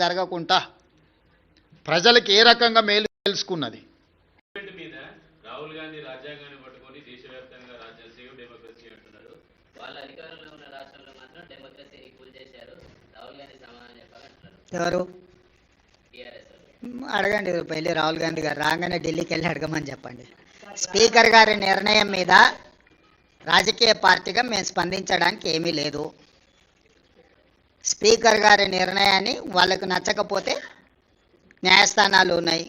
జరగకుండా ప్రజలకు ఏ రకంగా మేలు తెలుసుకున్నది. రాహుల్ గాంధీ రాజ్యాంగాన్ని పట్టుకొని దేశవ్యాప్తంగా రాజ్యాంగ డెమోక్రసీ అంటున్నారు. వాళ్ళ అధికారంలో ఉన్న రాష్ట్రంలో మాత్రం డెమోక్రసీని కూల్ చేశారు. రాహుల్ గాంధీ సమాధానం చెప్పాలంటున్నారు. ఎవరు అడగండి, పెళ్ళి రాహుల్ గాంధీ గారు రాగానే ఢిల్లీకి వెళ్ళి అడగమని చెప్పండి. స్పీకర్ గారి నిర్ణయం మీద రాజకీయ పార్టీగా మేము స్పందించడానికి ఏమీ లేదు. స్పీకర్ గారి నిర్ణయాన్ని వాళ్ళకు నచ్చకపోతే న్యాయస్థానాలు ఉన్నాయి.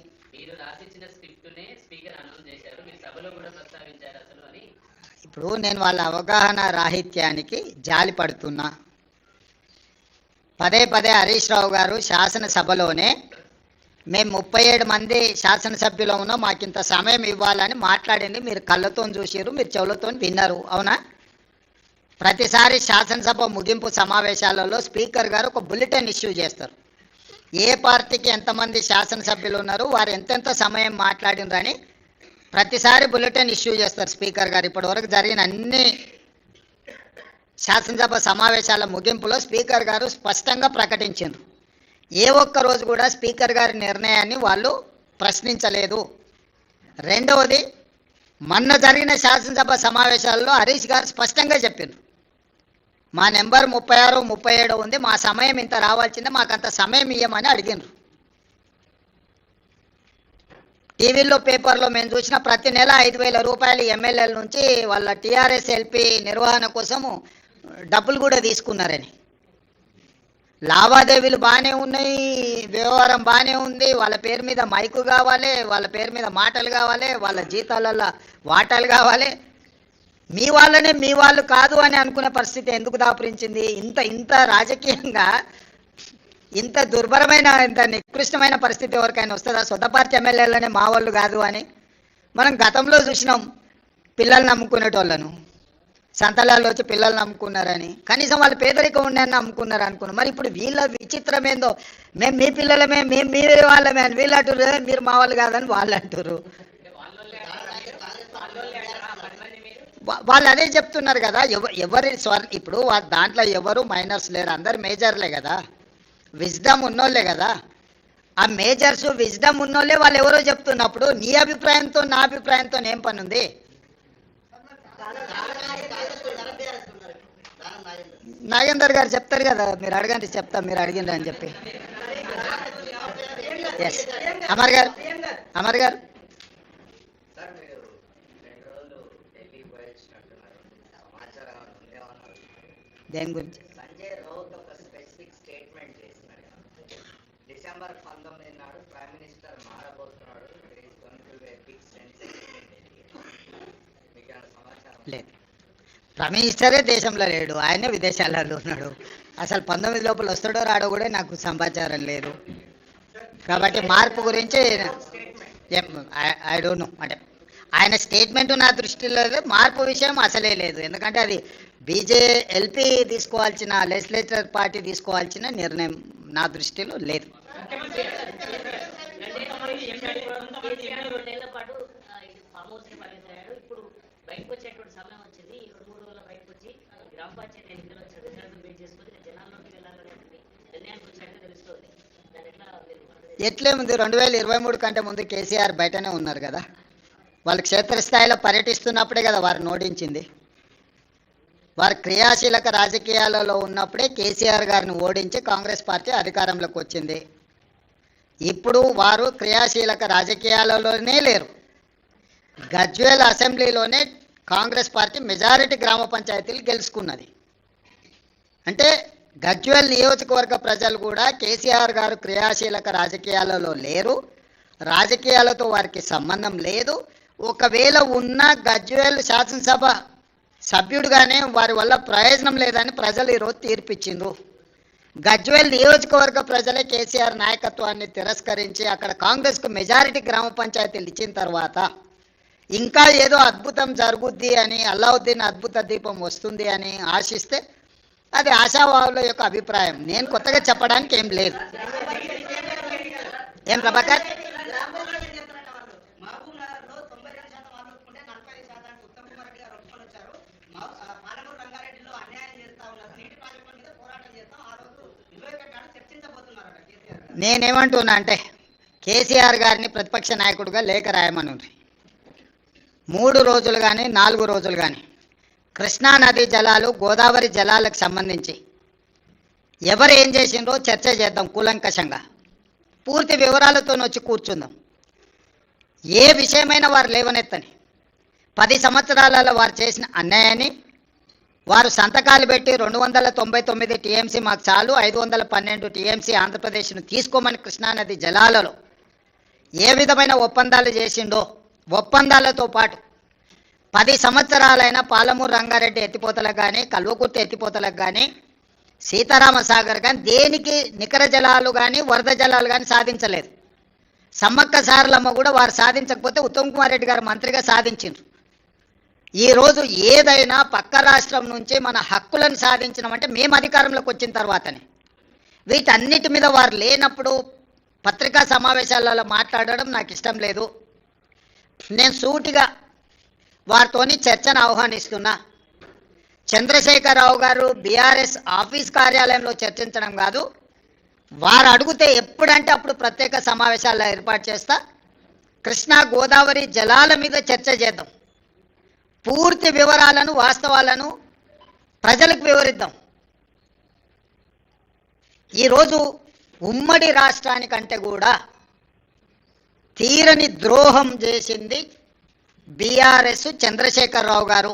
ఇప్పుడు నేను వాళ్ళ అవగాహన రాహిత్యానికి జాలి పడుతున్నా. పదే పదే హరీష్ రావు గారు శాసనసభలోనే మేము 37 మంది శాసనసభ్యులు ఉన్నాం, మాకింత సమయం ఇవ్వాలని మాట్లాడింది మీరు కళ్ళతో చూసారు, మీరు చెవులతో విన్నారు, అవునా? ప్రతిసారి శాసనసభ ముగింపు సమావేశాలలో స్పీకర్ గారు ఒక బులెటిన్ ఇష్యూ చేస్తారు. ఏ పార్టీకి ఎంతమంది శాసనసభ్యులు ఉన్నారు, వారు ఎంతెంత సమయం మాట్లాడినరని ప్రతిసారి బులెటిన్ ఇష్యూ చేస్తారు స్పీకర్ గారు. ఇప్పటివరకు జరిగిన అన్ని శాసనసభ సమావేశాల ముగింపులో స్పీకర్ గారు స్పష్టంగా ప్రకటించారు. ఏ ఒక్క రోజు కూడా స్పీకర్ గారి నిర్ణయాన్ని వాళ్ళు ప్రశ్నించలేదు. రెండవది, మొన్న జరిగిన శాసనసభ సమావేశాల్లో హరీష్ గారు స్పష్టంగా చెప్పారు, మా నెంబర్ 36, 37 ఉంది, మా సమయం ఇంత రావాల్సిందే, మాకంత సమయం ఇవ్వమని అడిగినారు. టీవీల్లో పేపర్లో మేము చూసిన ప్రతి నెల 5,000 రూపాయలు ఎమ్మెల్యేల నుంచి వాళ్ళ టీఆర్ఎస్ ఎల్పీ నిర్వహణ కోసము డబ్బులు కూడా తీసుకున్నారని. లావాదేవీలు బాగానే ఉన్నాయి, వ్యవహారం బాగానే ఉంది, వాళ్ళ పేరు మీద మైకు కావాలి, వాళ్ళ పేరు మీద మాటలు కావాలి, వాళ్ళ జీతాలలో వాటాలు కావాలి. మీ వాళ్ళనే మీ వాళ్ళు కాదు అని అనుకునే పరిస్థితి ఎందుకు దాపురించింది? ఇంత రాజకీయంగా ఇంత దుర్భరమైన, ఇంత నికృష్టమైన పరిస్థితి ఎవరికైనా వస్తుందా? సొంత పార్టీ ఎమ్మెల్యేలనే మా వాళ్ళు కాదు అని. మనం గతంలో చూసినాం, పిల్లల్ని నమ్ముకునేటోళ్ళను సంతలాల్లో వచ్చి పిల్లల్ని నమ్ముకున్నారని, కనీసం వాళ్ళు పేదరికం ఉండని నమ్ముకున్నారు అనుకున్నాం. మరి ఇప్పుడు వీళ్ళ విచిత్రం ఏందో, మేము మీ పిల్లలమే, మేము మీ వాళ్ళమే అని వీళ్ళు అంటారు, మీరు మా వాళ్ళు కాదని వాళ్ళు అంటారు. వాళ్ళు అదే చెప్తున్నారు కదా. ఎవరి ఇప్పుడు దాంట్లో ఎవరు మైనర్స్ లేరు, అందరు మేజర్లే కదా, విజ్డమ్ ఉన్నోళ్ళే కదా. ఆ మేజర్స్ విజ్డమ్ ఉన్నోళ్ళే వాళ్ళు ఎవరో చెప్తున్నప్పుడు నీ అభిప్రాయంతో నా అభిప్రాయంతో ఏం పని ఉంది? నాగేందర్ గారు చెప్తారు కదా, మీరు అడగండి చెప్తా, మీరు అడిగిండ్రు అని చెప్పి. ఎస్ అమర్ గారు, అమర్ గారు దేని గురించి? డిసెంబర్ 19 నాడు ప్రైమ్ మినిస్టర్ మారబోతున్నాడు. లేదు, ప్రైమ్ మినిస్టరే దేశంలో లేడు, ఆయనే విదేశాలలో ఉన్నాడు. అసలు 19 లోపల వస్తాడో రాడో కూడా నాకు సమాచారం లేదు. కాబట్టి మార్పు గురించి ఐ డోంట్ నో. అంటే ఆయన స్టేట్మెంట్ నా దృష్టిలో లేదు, మార్పు విషయం అసలే లేదు. ఎందుకంటే అది ఎల్పీ తీసుకోవాల్సిన, లెజిస్లేచర్ పార్టీ తీసుకోవాల్సిన నిర్ణయం నా దృష్టిలో లేదు. ఎట్లేముంది, 2023 కంటే ముందు కేసీఆర్ బయటనే ఉన్నారు కదా. వాళ్ళు క్షేత్రస్థాయిలో పర్యటిస్తున్నప్పుడే కదా వారు ఓడించింది. వారు క్రియాశీలక రాజకీయాలలో ఉన్నప్పుడే కేసీఆర్ గారిని ఓడించి కాంగ్రెస్ పార్టీ అధికారంలోకి వచ్చింది. ఇప్పుడు వారు క్రియాశీలక రాజకీయాలలోనే లేరు. గజ్వేల్ అసెంబ్లీలోనే కాంగ్రెస్ పార్టీ మెజారిటీ గ్రామ పంచాయతీలు గెలుచుకున్నది. అంటే గజ్వేల్ నియోజకవర్గ ప్రజలు కూడా కేసీఆర్ గారు క్రియాశీలక రాజకీయాలలో లేరు, రాజకీయాలతో వారికి సంబంధం లేదు. ఒకవేళ ఉన్న గజ్వేల్ శాసనసభ సభ్యుడిగానే వారి వల్ల ప్రయోజనం లేదని ప్రజలు ఈరోజు తీర్పిచ్చిండ్రు. గజ్వేల్ నియోజకవర్గ ప్రజలే కేసీఆర్ నాయకత్వాన్ని తిరస్కరించి అక్కడ కాంగ్రెస్కు మెజారిటీ గ్రామ పంచాయతీలు ఇచ్చిన తర్వాత ఇంకా ఏదో అద్భుతం జరుగుద్ది అని, అల్లావుద్దీన్ అద్భుత దీపం వస్తుంది అని ఆశిస్తే అది ఆశావాహుల యొక్క అభిప్రాయం. నేను కొత్తగా చెప్పడానికి ఏం లేదు. ఏం ప్రభాకర్? నేనేమంటున్నా అంటే కేసీఆర్ గారిని ప్రతిపక్ష నాయకుడిగా లేఖ రాయమనుంది. 3 రోజులు కానీ 4 రోజులు కానీ కృష్ణా నది జలాలు గోదావరి జలాలకు సంబంధించి ఎవరు ఏం చేసిండ్రో చర్చ చేద్దాం కూలంకషంగా, పూర్తి వివరాలతో వచ్చి కూర్చుందాం. ఏ విషయమైనా వారు లేవనెత్తని 10 సంవత్సరాలలో వారు చేసిన అన్యాయాన్ని, వారు సంతకాలు పెట్టి 299 టీఎంసీ మాకు చాలు, 512 టీఎంసీ ఆంధ్రప్రదేశ్ను తీసుకోమని కృష్ణానది జలాలలో ఏ విధమైన ఒప్పందాలు చేసిండో, ఒప్పందాలతో పాటు 10 సంవత్సరాలైన పాలమూరు రంగారెడ్డి ఎత్తిపోతలకు కానీ, కల్వకుర్తి ఎత్తిపోతలకు కానీ, సీతారామ సాగర్ కానీ దేనికి నికర జలాలు కానీ వరద జలాలు కానీ సాధించలేదు. సమ్మక్క సారలమ్మ కూడా వారు సాధించకపోతే ఉత్తమ్ కుమార్ రెడ్డి గారు మంత్రిగా సాధించారు. ఈరోజు ఏదైనా పక్క రాష్ట్రం నుంచి మన హక్కులను సాధించడమంటే మేము అధికారంలోకి వచ్చిన తర్వాతనే. వీటన్నిటి మీద వారు లేనప్పుడు పత్రికా సమావేశాలలో మాట్లాడడం నాకు ఇష్టం లేదు. నేను సూటిగా వారితోని చర్చను ఆహ్వానిస్తున్నా. చంద్రశేఖరరావు గారు బీఆర్ఎస్ ఆఫీస్ కార్యాలయంలో చర్చించడం కాదు, వారు అడిగితే ఎప్పుడంటే అప్పుడు ప్రత్యేక సమావేశాలు ఏర్పాటు చేస్తా. కృష్ణా గోదావరి జలాల మీద చర్చ చేద్దాం. పూర్తి వివరాలను వాస్తవాలను ప్రజలకు వివరిద్దాం. ఈరోజు ఉమ్మడి రాష్ట్రానికంటే కూడా తీరని ద్రోహం చేసింది బీఆర్ఎస్, చంద్రశేఖరరావు గారు.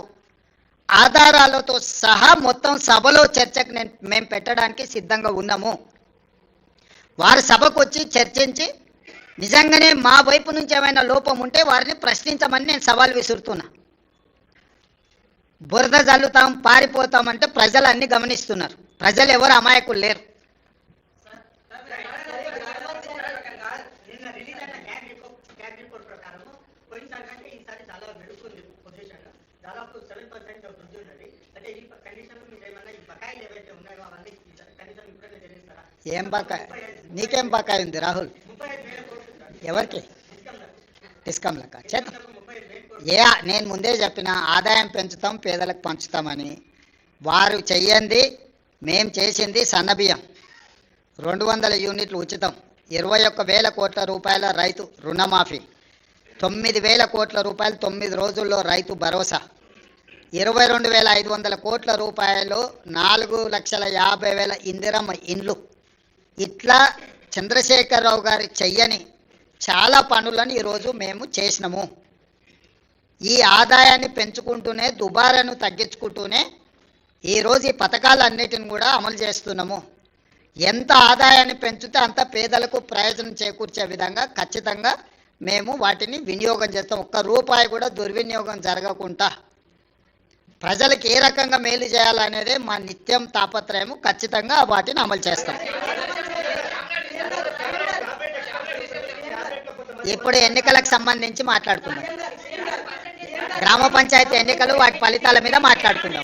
ఆధారాలతో సహా మొత్తం సభలో చర్చకు మేము పెట్టడానికి సిద్ధంగా ఉన్నాము. వారు సభకు వచ్చి చర్చించి నిజంగానే మా వైపు నుంచి ఏమైనా లోపం ఉంటే వారిని ప్రశ్నించమని నేను సవాల్ విసురుతున్నా. బురద జల్లుతాం పారిపోతామంటే ప్రజలు అన్ని గమనిస్తున్నారు. ప్రజలు ఎవరు అమాయకులు లేరు. ఏం బకాయి? నీకేం బకాయి ఉంది రాహుల్? ఎవరికి? డిస్కమ్లక చేద్దాం. నేను ముందే చెప్పిన ఆదాయం పెంచుతాం, పేదలకు పంచుతామని. వారు చెయ్యండి, మేం చేసింది సన్నబియ్యం 200 యూనిట్లు ఉచితం, 21,000 కోట్ల రూపాయల రైతు రుణమాఫీ, 9,000 కోట్ల రూపాయలు 9 రోజుల్లో రైతు భరోసా, 22,500 కోట్ల రూపాయలు 4,50,000 ఇందిరమ్మ ఇండ్లు. ఇట్లా చంద్రశేఖరరావు గారు చెయ్యని చాలా పనులను ఈరోజు మేము చేసినాము. ఈ ఆదాయాన్ని పెంచుకుంటూనే, దుబారాను తగ్గించుకుంటూనే ఈరోజు ఈ పథకాలన్నిటిని కూడా అమలు చేస్తున్నాము. ఎంత ఆదాయాన్ని పెంచితే అంత పేదలకు ప్రయోజనం చేకూర్చే విధంగా ఖచ్చితంగా మేము వాటిని వినియోగం చేస్తాం. ఒక్క రూపాయి కూడా దుర్వినియోగం జరగకుండా ప్రజలకు ఏ రకంగా మేలు చేయాలనేదే మా నిత్యం తాపత్రయము. ఖచ్చితంగా వాటిని అమలు చేస్తాం. ఇప్పుడు ఎన్నికలకు సంబంధించి మాట్లాడుకుందాం. గ్రామ పంచాయతీ ఎన్నికలు, వాటి ఫలితాల మీద మాట్లాడుకుందాం.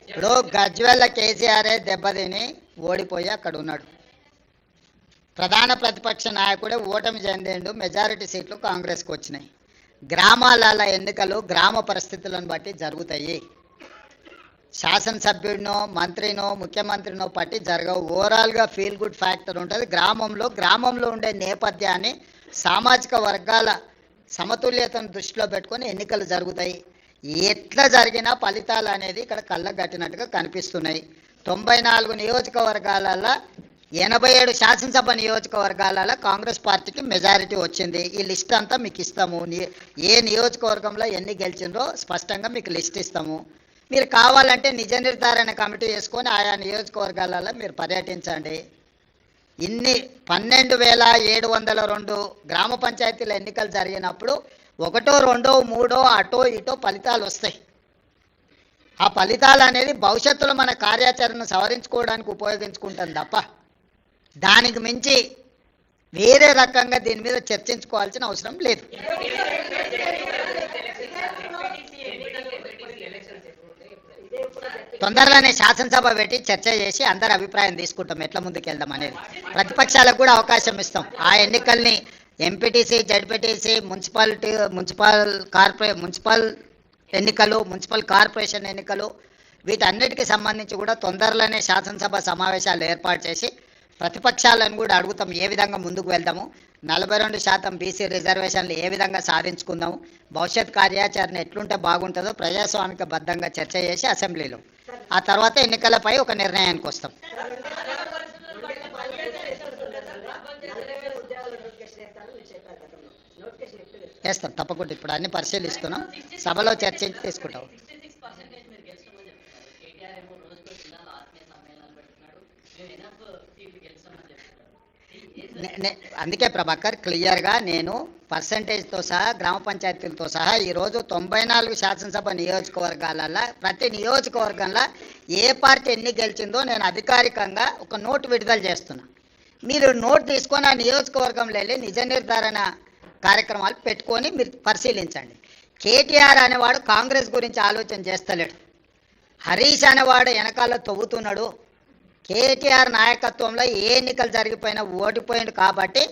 ఇప్పుడు గజ్వేల్ల కేసీఆర్ దెబ్బతిని ఓడిపోయి అక్కడ ఉన్నాడు. ప్రధాన ప్రతిపక్ష నాయకుడే ఓటమి చెందిండు. మెజారిటీ సీట్లు కాంగ్రెస్కి వచ్చినాయి. గ్రామాల ఎన్నికలు గ్రామ పరిస్థితులను బట్టి జరుగుతాయి. శాసనసభ్యుడినో, మంత్రినో, ముఖ్యమంత్రినో పట్టి జరగవు. ఓవరాల్గా ఫీల్ గుడ్ ఫ్యాక్టర్ ఉంటుంది. గ్రామంలో ఉండే నేపథ్యాన్ని, సామాజిక వర్గాల సమతుల్యతను దృష్టిలో పెట్టుకొని ఎన్నికలు జరుగుతాయి. ఎట్లా జరిగినా ఫలితాలు అనేది ఇక్కడ కళ్ళకు కట్టినట్టుగా కనిపిస్తున్నాయి. 94 నియోజకవర్గాలలో 87 శాసనసభ నియోజకవర్గాలలో కాంగ్రెస్ పార్టీకి మెజారిటీ వచ్చింది. ఈ లిస్ట్ అంతా మీకు ఇస్తాము. ఏ నియోజకవర్గంలో ఎన్ని గెలిచిందో స్పష్టంగా మీకు లిస్ట్ ఇస్తాము. మీరు కావాలంటే నిజ నిర్ధారణ కమిటీ వేసుకొని ఆయా నియోజకవర్గాలలో మీరు పర్యటించండి. ఇన్ని 12,702 గ్రామ పంచాయతీల ఎన్నికలు జరిగినప్పుడు 1, 2, 3 అటో ఇటో ఫలితాలు వస్తాయి. ఆ ఫలితాలు అనేది భవిష్యత్తులో మన కార్యాచరణను సవరించుకోవడానికి ఉపయోగించుకుంటాం తప్ప దానికి మించి వేరే రకంగా దీని మీద చర్చించుకోవాల్సిన అవసరం లేదు. తొందరలోనే శాసనసభ పెట్టి చర్చ చేసి అందరి అభిప్రాయం తీసుకుంటాం ఎట్లా ముందుకు వెళ్దాం అనేది. ప్రతిపక్షాలకు కూడా అవకాశం ఇస్తాం. ఆ ఎన్నికల్ని ఎంపీటీసీ, జడ్పీటీసీ, మున్సిపల్ ఎన్నికలు, మున్సిపల్ కార్పొరేషన్ ఎన్నికలు, వీటన్నిటికీ సంబంధించి కూడా తొందరలోనే శాసనసభ సమావేశాలు ఏర్పాటు చేసి ప్రతిపక్షాలను కూడా అడుగుతాం ఏ విధంగా ముందుకు వెళ్దాము, 42% బీసీ రిజర్వేషన్లు ఏ విధంగా సాధించుకుందాము, భవిష్యత్ కార్యాచరణ ఎట్లుంటే బాగుంటుందో ప్రజాస్వామిక బద్ధంగా చర్చ చేసి అసెంబ్లీలో ఆ తర్వాత ఎన్నికలపై ఒక నిర్ణయానికి వస్తాం. వేస్తాం తప్పకుండా. ఇప్పుడు అన్ని పరిశీలిస్తున్నాం, సభలో చర్చించి తీసుకుంటాం. అందుకే ప్రభాకర్ క్లియర్గా నేను పర్సంటేజ్తో సహా గ్రామ పంచాయతీలతో సహా ఈరోజు 94 శాసనసభ నియోజకవర్గాలలో ప్రతి నియోజకవర్గంలో ఏ పార్టీ ఎన్ని గెలిచిందో నేను అధికారికంగా ఒక నోటు విడుదల చేస్తున్నా. మీరు నోట్ తీసుకొని ఆ నియోజకవర్గంలో వెళ్ళి నిజ నిర్ధారణ కార్యక్రమాలు పెట్టుకొని మీరు పరిశీలించండి. కేటీఆర్ అనేవాడు కాంగ్రెస్ గురించి ఆలోచన చేస్తలేడు, హరీష్ అనేవాడు వెనకాల తవ్వుతున్నాడు. కేటీఆర్ నాయకత్వంలో ఏ ఎన్నికలు జరిగిపోయినా ఓడిపోయింది కాబట్టి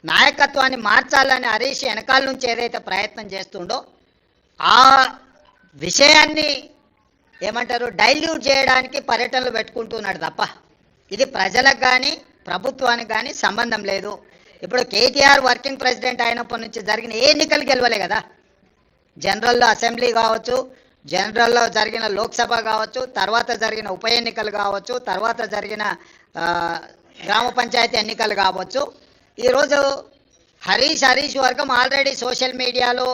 నాయకత్వాన్ని మార్చాలని హరీష్ వెనకాల నుంచి ఏదైతే ప్రయత్నం చేస్తుండో ఆ విషయాన్ని ఏమంటారు డైల్యూట్ చేయడానికి పర్యటనలు పెట్టుకుంటున్నాడు తప్ప ఇది ప్రజలకు కానీ ప్రభుత్వానికి కానీ సంబంధం లేదు. ఇప్పుడు కేటీఆర్ వర్కింగ్ ప్రెసిడెంట్ అయినప్పటి నుంచి జరిగిన ఏ ఎన్నికలు గెలవలే కదా. జనరల్లో అసెంబ్లీ కావచ్చు, జనరల్లో జరిగిన లోక్సభ కావచ్చు, తర్వాత జరిగిన ఉప ఎన్నికలు కావచ్చు, తర్వాత జరిగిన గ్రామ పంచాయతీ ఎన్నికలు కావచ్చు. ఈరోజు హరీష్ వర్గం ఆల్రెడీ సోషల్ మీడియాలో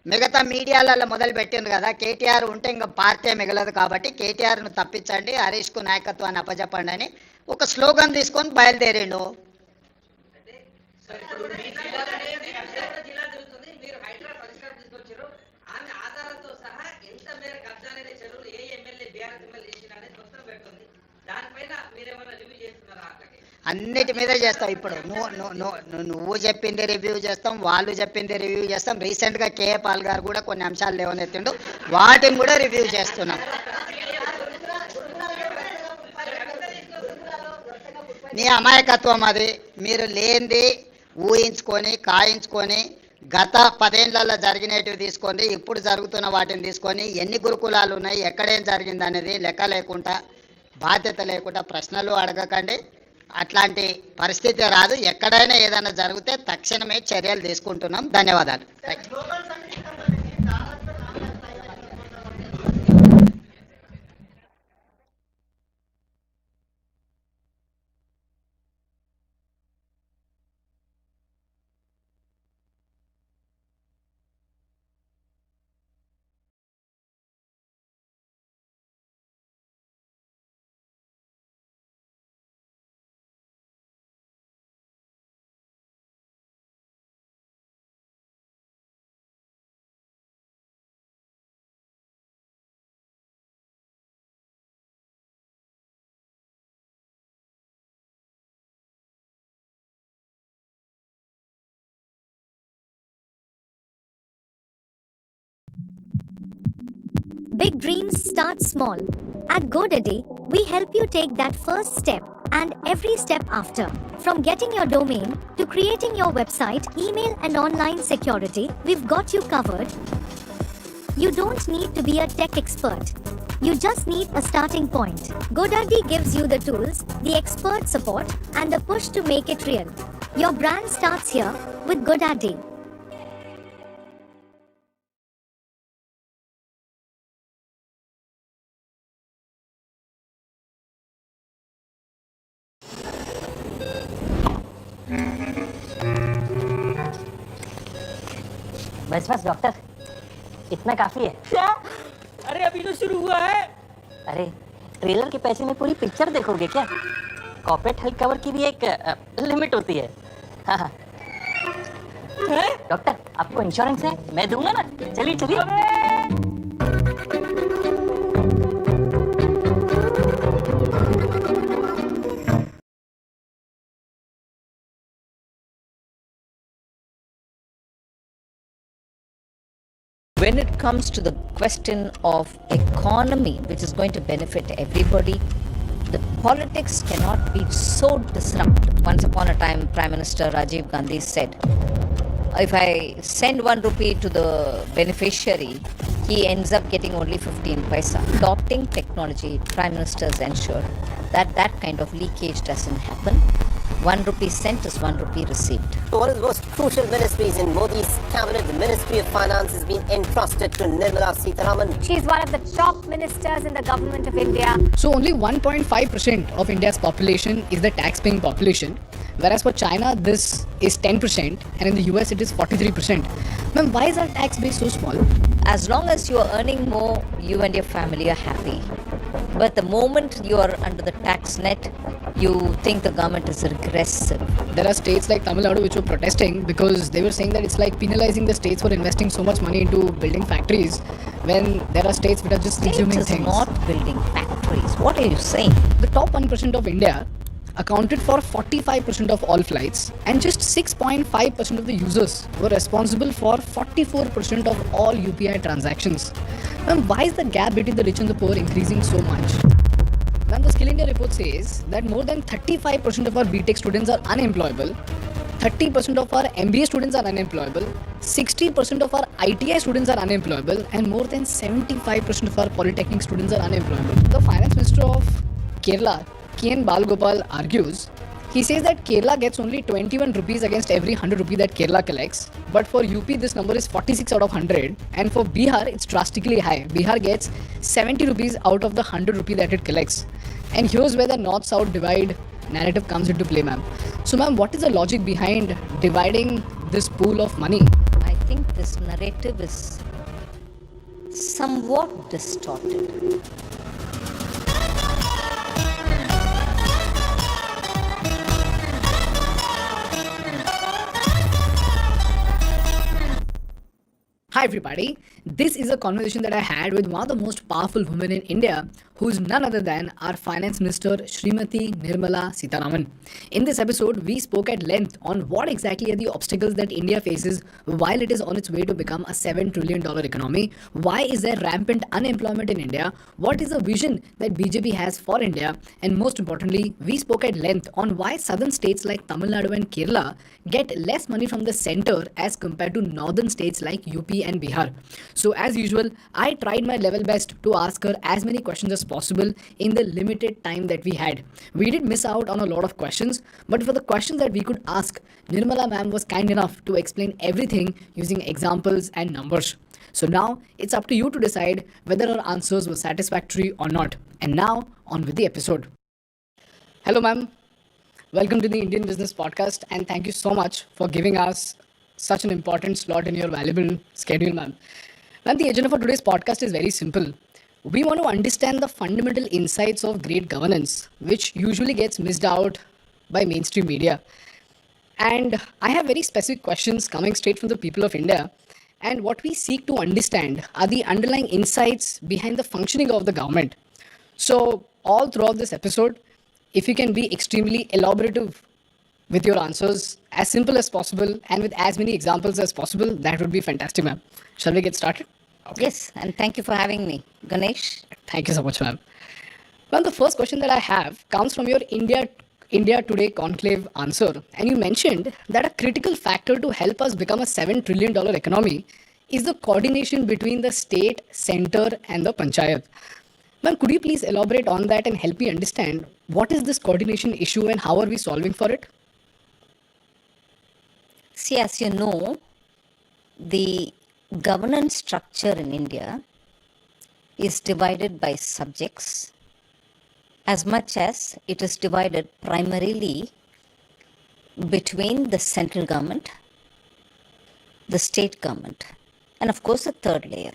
మిగతా మీడియాలలో మొదలుపెట్టింది కదా, కేటీఆర్ ఉంటే ఇంకా పార్టీ మిగలదు కాబట్టి కేటీఆర్ను తప్పించండి, హరీష్కు నాయకత్వాన్ని అప్పచెప్పండి అని ఒక స్లోగన్ తీసుకొని బయలుదేరిండు. అన్నిటి మీద చేస్తాం. ఇప్పుడు నువ్వు చెప్పింది రివ్యూ చేస్తాం, వాళ్ళు చెప్పింది రివ్యూ చేస్తాం. రీసెంట్గా కేఏ పాల్ గారు కూడా కొన్ని అంశాలు లేవనెత్తిండు, వాటిని కూడా రివ్యూ చేస్తున్నాం. నీ అమాయకత్వం అది. మీరు లేనిది ఊహించుకొని కాయించుకొని గత 10 ఏళ్లలో జరిగినవి తీసుకోండి, ఇప్పుడు జరుగుతున్న వాటిని తీసుకొని ఎన్ని గురుకులాలు ఉన్నాయి, ఎక్కడేం జరిగింది అనేది లెక్క లేకుండా బాధ్యత లేకుండా ప్రశ్నలు అడగకండి. అట్లాంటి పరిస్థితి రాదు. ఎక్కడైనా ఏదైనా జరిగితే తక్షణమే చర్యలు తీసుకుంటున్నాం. ధన్యవాదాలు. Big dreams start small. At GoDaddy, we help you take that first step and every step after. From getting your domain to creating your website, email and online security, we've got you covered. You don't need to be a tech expert. You just need a starting point. GoDaddy gives you the tools, the expert support and the push to make it real. Your brand starts here with GoDaddy. बस doctor, इतना काफी है। क्या? अरे अभी तो शुरू हुआ है। अरे ट्रेलर के पैसे में पूरी पिक्चर देखोगे क्या? कॉर्पोरेट हेल्थ कवर की भी एक लिमिट होती है। हाँ हाँ डॉक्टर, आपको इंश्योरेंस है, मैं दूंगा ना। चलिए चलिए। When it comes to the question of economy, which is going to benefit everybody, the politics cannot be so disruptive. Once upon a time, Prime Minister Rajiv Gandhi said, if I send 1 rupee to the beneficiary, he ends up getting only 15 paisa. Adopting technology, Prime Ministers ensure that that kind of leakage doesn't happen. 1 rupee sent is 1 rupee received. One of the most crucial ministries in Modi's cabinet, the Ministry of Finance, has been entrusted to Nirmala Sitharaman. She's one of the top ministers in the government of India. So only 1.5% of India's population is the tax-paying population, whereas for China this is 10% and in the US it is 43%. Ma'am, why is our tax base so small? As long as you are earning more, you and your family are happy. But the moment you are under the tax net, you think the government is regressive. There are states like Tamil Nadu which were protesting because they were saying that it's like penalizing the states for investing so much money into building factories when there are states which are just resuming States is things. not building factories. What are you saying? The top 1% of India accounted for 45% of all flights, and just 6.5% of the users were responsible for 44% of all UPI transactions. Ma'am, why is the gap between the rich and the poor increasing so much? Ma'am, the Skill India report says that more than 35% of our BTech students are unemployable, 30% of our MBA students are unemployable, 60% of our ITI students are unemployable, and more than 75% of our polytechnic students are unemployable. The Finance Minister of Kerala, K.N. Balgopal, argues, he says that Kerala gets only 21 rupees against every 100 rupee that Kerala collects, but for UP this number is 46 out of 100, and for Bihar it's drastically high. Bihar gets 70 rupees out of the 100 rupee that it collects. And here's where the north-south divide narrative comes into play, ma'am. So ma'am, what is the logic behind dividing this pool of money? I think this narrative is somewhat distorted. Hi everybody, this is a conversation that I had with one of the most powerful women in India, who's none other than our Finance Minister Srimati Nirmala Sitharaman. In this episode, we spoke at length on what exactly are the obstacles that India faces while it is on its way to become a $7 trillion economy. Why is there rampant unemployment in India? What is the vision that BJP has for India? And most importantly, we spoke at length on why southern states like Tamil Nadu and Kerala get less money from the center as compared to northern states like UP and Bihar. So as usual, I tried my level best to ask her as many questions as possible in the limited time that we had. We did miss out on a lot of questions, but for the questions that we could ask, Nirmala ma'am was kind enough to explain everything using examples and numbers. So now it's up to you to decide whether her answers were satisfactory or not. And now on with the episode. Hello ma'am. Welcome to the Indian Business Podcast, and thank you so much for giving us such an important slot in your valuable schedule, ma'am. Ma'am, the agenda for today's podcast is very simple. We want to understand the fundamental insights of great governance, which usually gets missed out by mainstream media. And I have very specific questions coming straight from the people of India. And what we seek to understand are the underlying insights behind the functioning of the government. So, all throughout this episode, if you can be extremely elaborative with your answers, as simple as possible, and with as many examples as possible, that would be fantastic, ma'am. Shall we get started? Okay. Yes, and thank you for having me, Ganesh. Thank you so much, ma'am. Ma'am, the first question that I have comes from your India Today conclave answer. And you mentioned that a critical factor to help us become a $7 trillion economy is the coordination between the state, center, and the panchayat. Ma'am, could you please elaborate on that and help me understand what is this coordination issue and how are we solving for it? See, as you know, the governance structure in India is divided by subjects as much as it is divided primarily between the central government, the state government, and of course the third layer.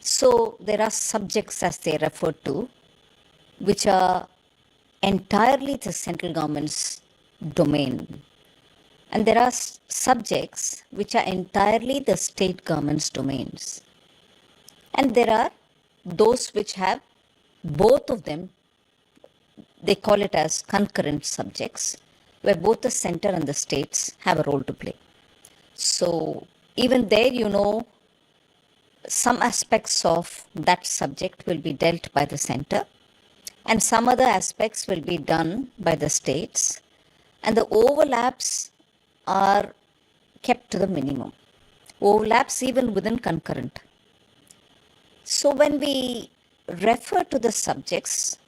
So there are subjects, as they refer to, which are entirely the central government's domain. And there are subjects which are entirely the state government's domains. And there are those which have both of them, they call it as concurrent subjects, where both the center and the states have a role to play. So even there, you know, some aspects of that subject will be dealt by the center and some other aspects will be done by the states, and the overlaps are kept to the minimum. Overlaps even within concurrent. So when we refer to the subjects,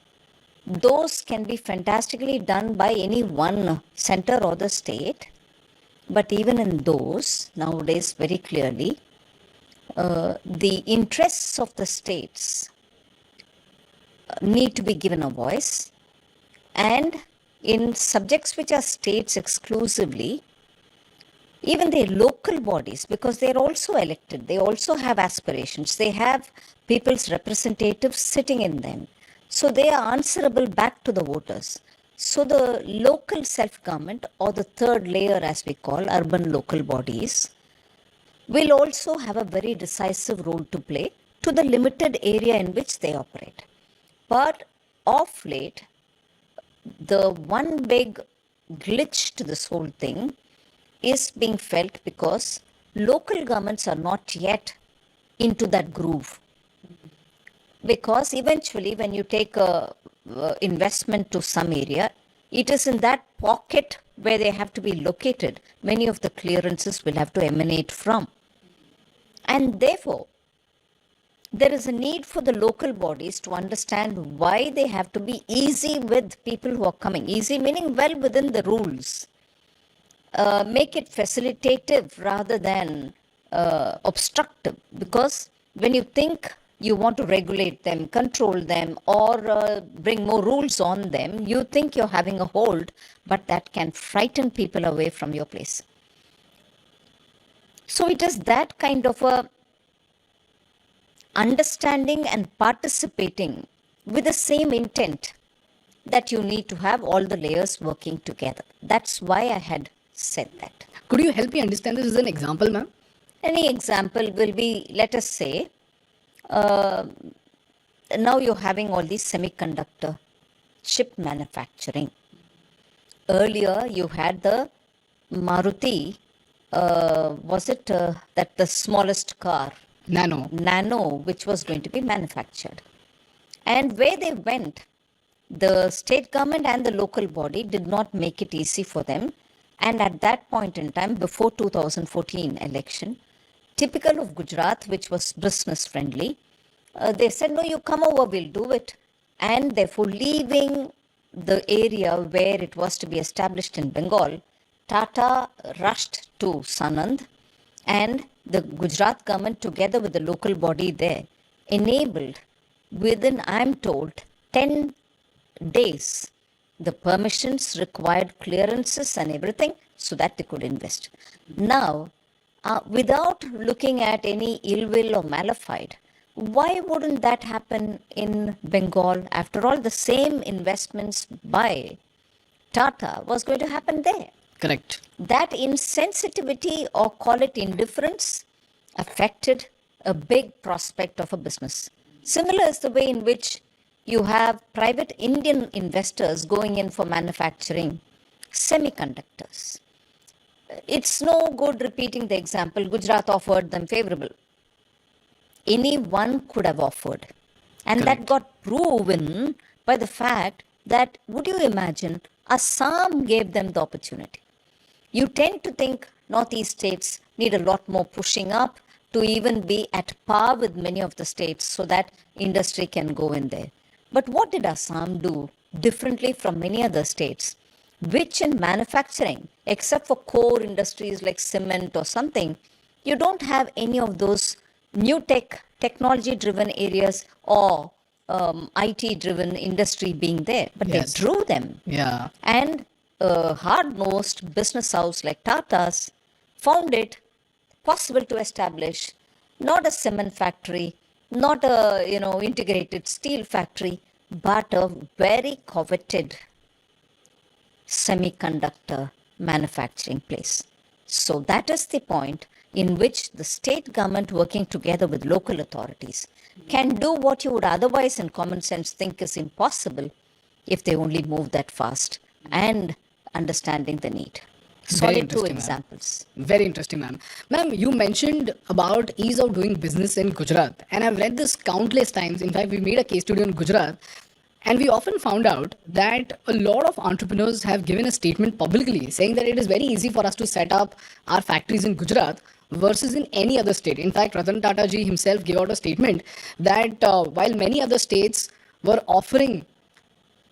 those can be fantastically done by any one center or the state. But even in those, nowadays, very clearly, the interests of the states need to be given a voice. And in subjects which are states exclusively, even their local bodies, because they're also elected, they also have aspirations, they have people's representatives sitting in them. So they are answerable back to the voters. So the local self-government, or the third layer as we call urban local bodies, will also have a very decisive role to play to the limited area in which they operate. But of late, the one big glitch to this whole thing is being felt because local governments are not yet into that groove. Because eventually, when you take a investment to some area, it is in that pocket where they have to be located. Many of the clearances will have to emanate from. And therefore, there is a need for the local bodies to understand why they have to be easy with people who are coming. Easy meaning well within the rules. Make it facilitative rather than obstructive. Because when you think you want to regulate them, control them, or bring more rules on them, you think you're having a hold, but that can frighten people away from your place. So it is that kind of a understanding and participating with the same intent that you need to have all the layers working together. That's why I had said that. Could you help me understand this as an example, ma'am? Any example will be, let us say, now you're having all these semiconductor chip manufacturing. Earlier, you had the Maruti, was it that the smallest car? Nano, which was going to be manufactured. And where they went, the state government and the local body did not make it easy for them. And at that point in time, before 2014 election, typical of Gujarat, which was business friendly, they said, no, you come over, we'll do it. And therefore, leaving the area where it was to be established in Bengal, Tata rushed to Sanand, and the Gujarat government, together with the local body there, enabled within, I am told, 10 days, the permissions, required clearances and everything, so that they could invest. Now, without looking at any ill will or malafide, why wouldn't that happen in Bengal? After all, the same investments by Tata was going to happen there. Correct. That insensitivity, or call it indifference, affected a big prospect of a business. Similar is the way in which you have private Indian investors going in for manufacturing semiconductors. It's no good repeating the example. Gujarat offered them favorable. Anyone could have offered. And Correct. that got proven by the fact that, would you imagine, Assam gave them the opportunity. You tend to think northeast states need a lot more pushing up to even be at par with many of the states so that industry can go in there. But what did Assam do differently from many other states, which in manufacturing, except for core industries like cement or something, you don't have any of those new technology-driven areas or IT-driven industry being there, but Yes. they drew them. Yeah. And a hard-nosed business house like Tata's found it possible to establish not a cement factory, not a integrated steel factory, but a very coveted semiconductor manufacturing place. So that is the point in which the state government, working together with local authorities, can do what you would otherwise in common sense think is impossible if they only move that fast and understanding the need. Solid two interesting, ma'am. examples. Very interesting, ma'am. Ma'am, you mentioned about ease of doing business in Gujarat, and I've read this countless times. In fact, we made a case study on Gujarat, and we often found out that a lot of entrepreneurs have given a statement publicly saying that it is very easy for us to set up our factories in Gujarat, versus in any other state. In fact, Ratan Tata ji himself gave out a statement that while many other states were offering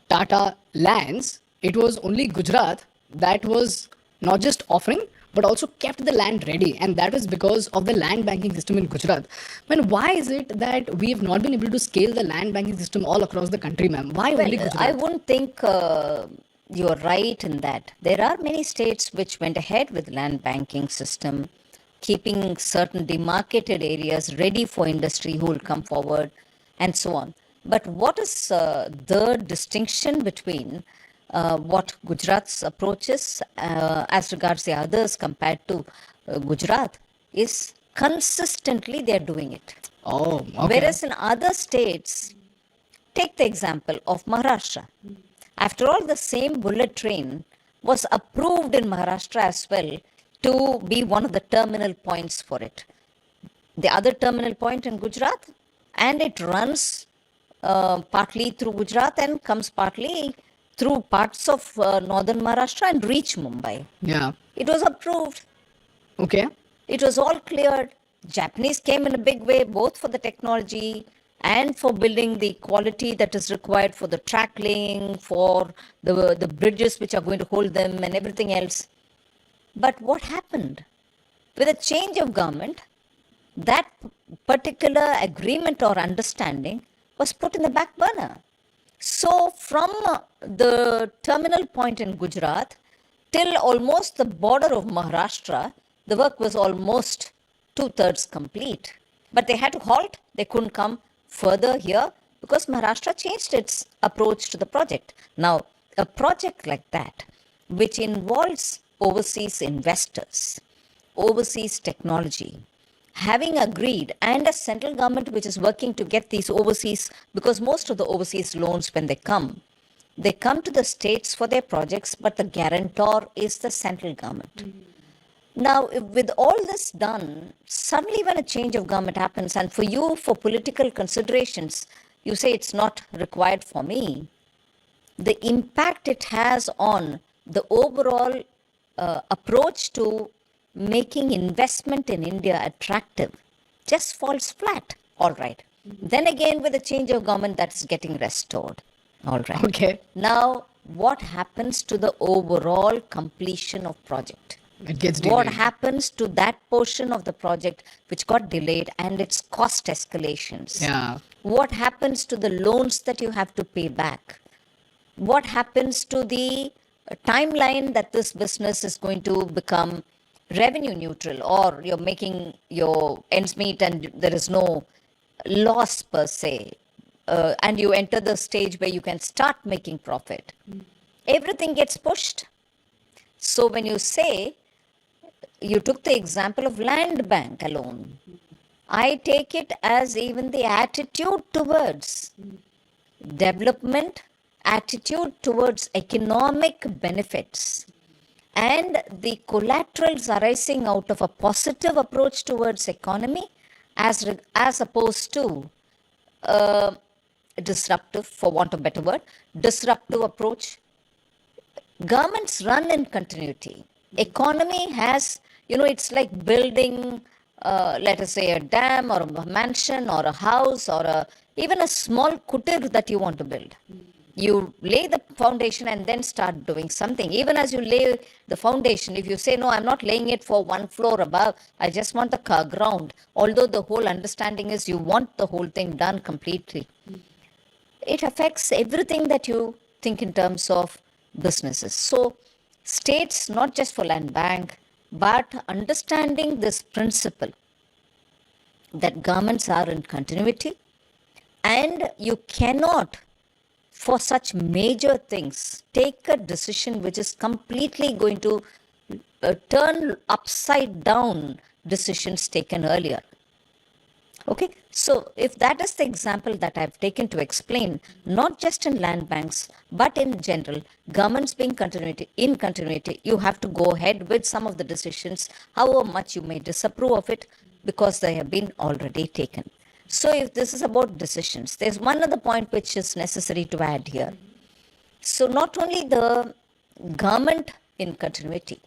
Tata lands, it was only Gujarat that was not just offering but also kept the land ready, and that is because of the land banking system in Gujarat. Man, why is it that we have not been able to scale the land banking system all across the country, ma'am? Why Well, only Gujarat? I wouldn't think you're right in that. There are many states which went ahead with land banking system, keeping certain demarcated areas ready for industry who will come forward, and so on. But what is the distinction between what Gujarat's approach is as regards the others compared to Gujarat is consistently they're doing it. Oh, okay. Whereas in other states, take the example of Maharashtra. After all, the same bullet train was approved in Maharashtra as well to be one of the terminal points for it. The other terminal point in Gujarat, and it runs partly through Gujarat and comes partly through parts of northern Maharashtra and reach Mumbai. Yeah. It was approved. Okay. It was all cleared. Japanese came in a big way, both for the technology and for building the quality that is required for the track laying, for the bridges which are going to hold them and everything else. But what happened? With a change of government, that particular agreement or understanding was put in the back burner. So from the terminal point in Gujarat till almost the border of Maharashtra, the work was almost 2/3 complete. But they had to halt. They couldn't come further here because Maharashtra changed its approach to the project. Now, a project like that, which involves overseas investors, overseas technology, having agreed, and a central government which is working to get these overseas, because most of the overseas loans, when they come to the states for their projects, but the guarantor is the central government. Now, with all this done, suddenly when a change of government happens, and for you, for political considerations, you say it's not required for me, the impact it has on the overall approach to making investment in India attractive just falls flat. All right. Then again, with a change of government, that is getting restored. All right. Okay. Now, what happens to the overall completion of project? It gets What delayed. happens to that portion of the project which got delayed and its cost escalations? Yeah. What happens to the loans that you have to pay back? What happens to the timeline that this business is going to become revenue neutral, or you're making your ends meet and there is no loss per se, and you enter the stage where you can start making profit? Everything gets pushed. So when you say, you took the example of land bank alone, I take it as even the attitude towards development, attitude towards economic benefits, and the collaterals arising out of a positive approach towards economy as opposed to disruptive, for want of a better word, disruptive approach. Governments run in continuity. Economy has, it's like building, let us say, a dam or a mansion or a house or even a small kutir that you want to build. You lay the foundation and then start doing something. Even as you lay the foundation, if you say, no, I'm not laying it for one floor above, I just want the ground, although the whole understanding is you want the whole thing done completely. It affects everything that you think in terms of businesses. So states, not just for land bank, but understanding this principle that governments are in continuity, and you cannot, for such major things, take a decision which is completely going to turn upside down decisions taken earlier. Okay, so if that is the example that I've taken to explain, not just in land banks, but in general, governments being in continuity, you have to go ahead with some of the decisions, however much you may disapprove of it, because they have been already taken. So if this is about decisions, there's one other point which is necessary to add here. So not only the government in continuity,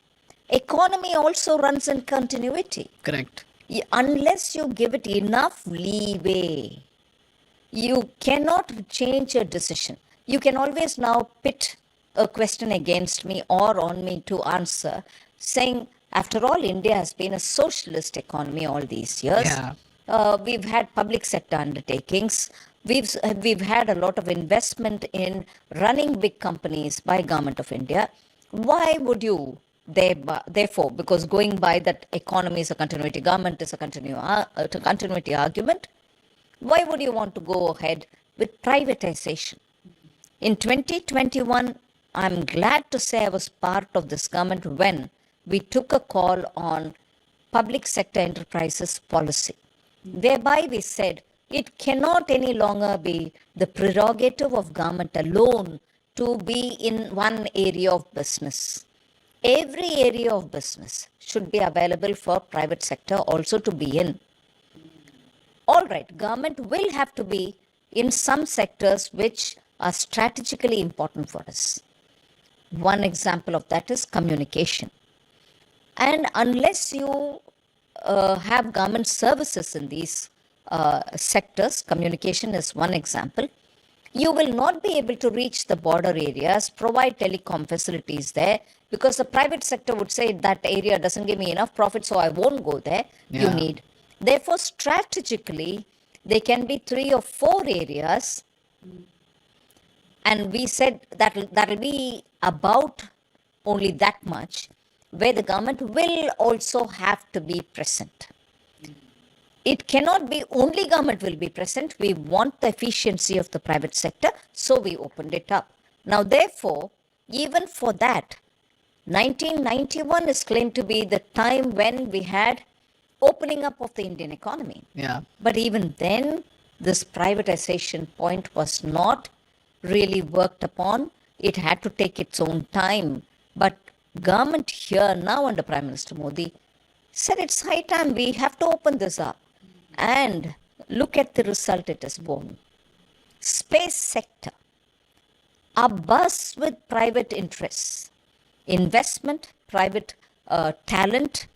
Economy also runs in continuity. Correct. Unless you give it enough leeway, you cannot change a decision. You can always now pit a question against me or on me to answer, saying, after all, India has been a socialist economy all these years. Yeah. We've had public sector undertakings. We've had a lot of investment in running big companies by Government of India. Why would you, therefore, because going by that economy is a continuity, government is a continuity argument, why would you want to go ahead with privatization? In 2021, I'm glad to say I was part of this government when we took a call on public sector enterprises policy. Thereby, we said it cannot any longer be the prerogative of government alone to be in one area of business. Every area of business should be available for private sector also to be in. All right, government will have to be in some sectors which are strategically important for us. One example of that is communication. And unless you have government services in these sectors, communication is one example, you will not be able to reach the border areas, provide telecom facilities there, because the private sector would say that area doesn't give me enough profit, so I won't go there. Yeah. You need. Therefore, strategically, there can be 3 or 4 areas, and we said that'll be about only that much, where the government will also have to be present. It cannot be only government will be present. We want the efficiency of the private sector, so we opened it up. Now, therefore, even for that, 1991 is claimed to be the time when we had opening up of the Indian economy. Yeah. But even then, this privatization point was not really worked upon. It had to take its own time. But government here now under Prime Minister Modi said it's high time we have to open this up. And look at the result it has borne. Space sector, abuzz with private interests, investment, private talent,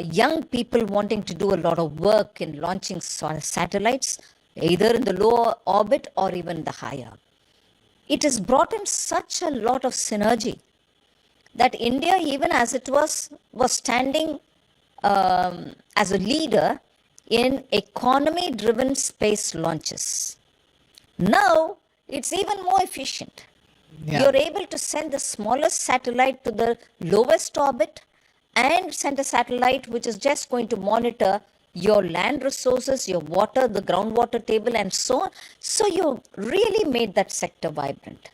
young people wanting to do a lot of work in launching satellites, either in the lower orbit or even the higher. It has brought in such a lot of synergy that India, even as it was standing as a leader in economy-driven space launches. Now, it's even more efficient. Yeah. You're able to send the smallest satellite to the lowest orbit and send a satellite which is just going to monitor your land resources, your water, the groundwater table, and so on. So you really made that sector vibrant.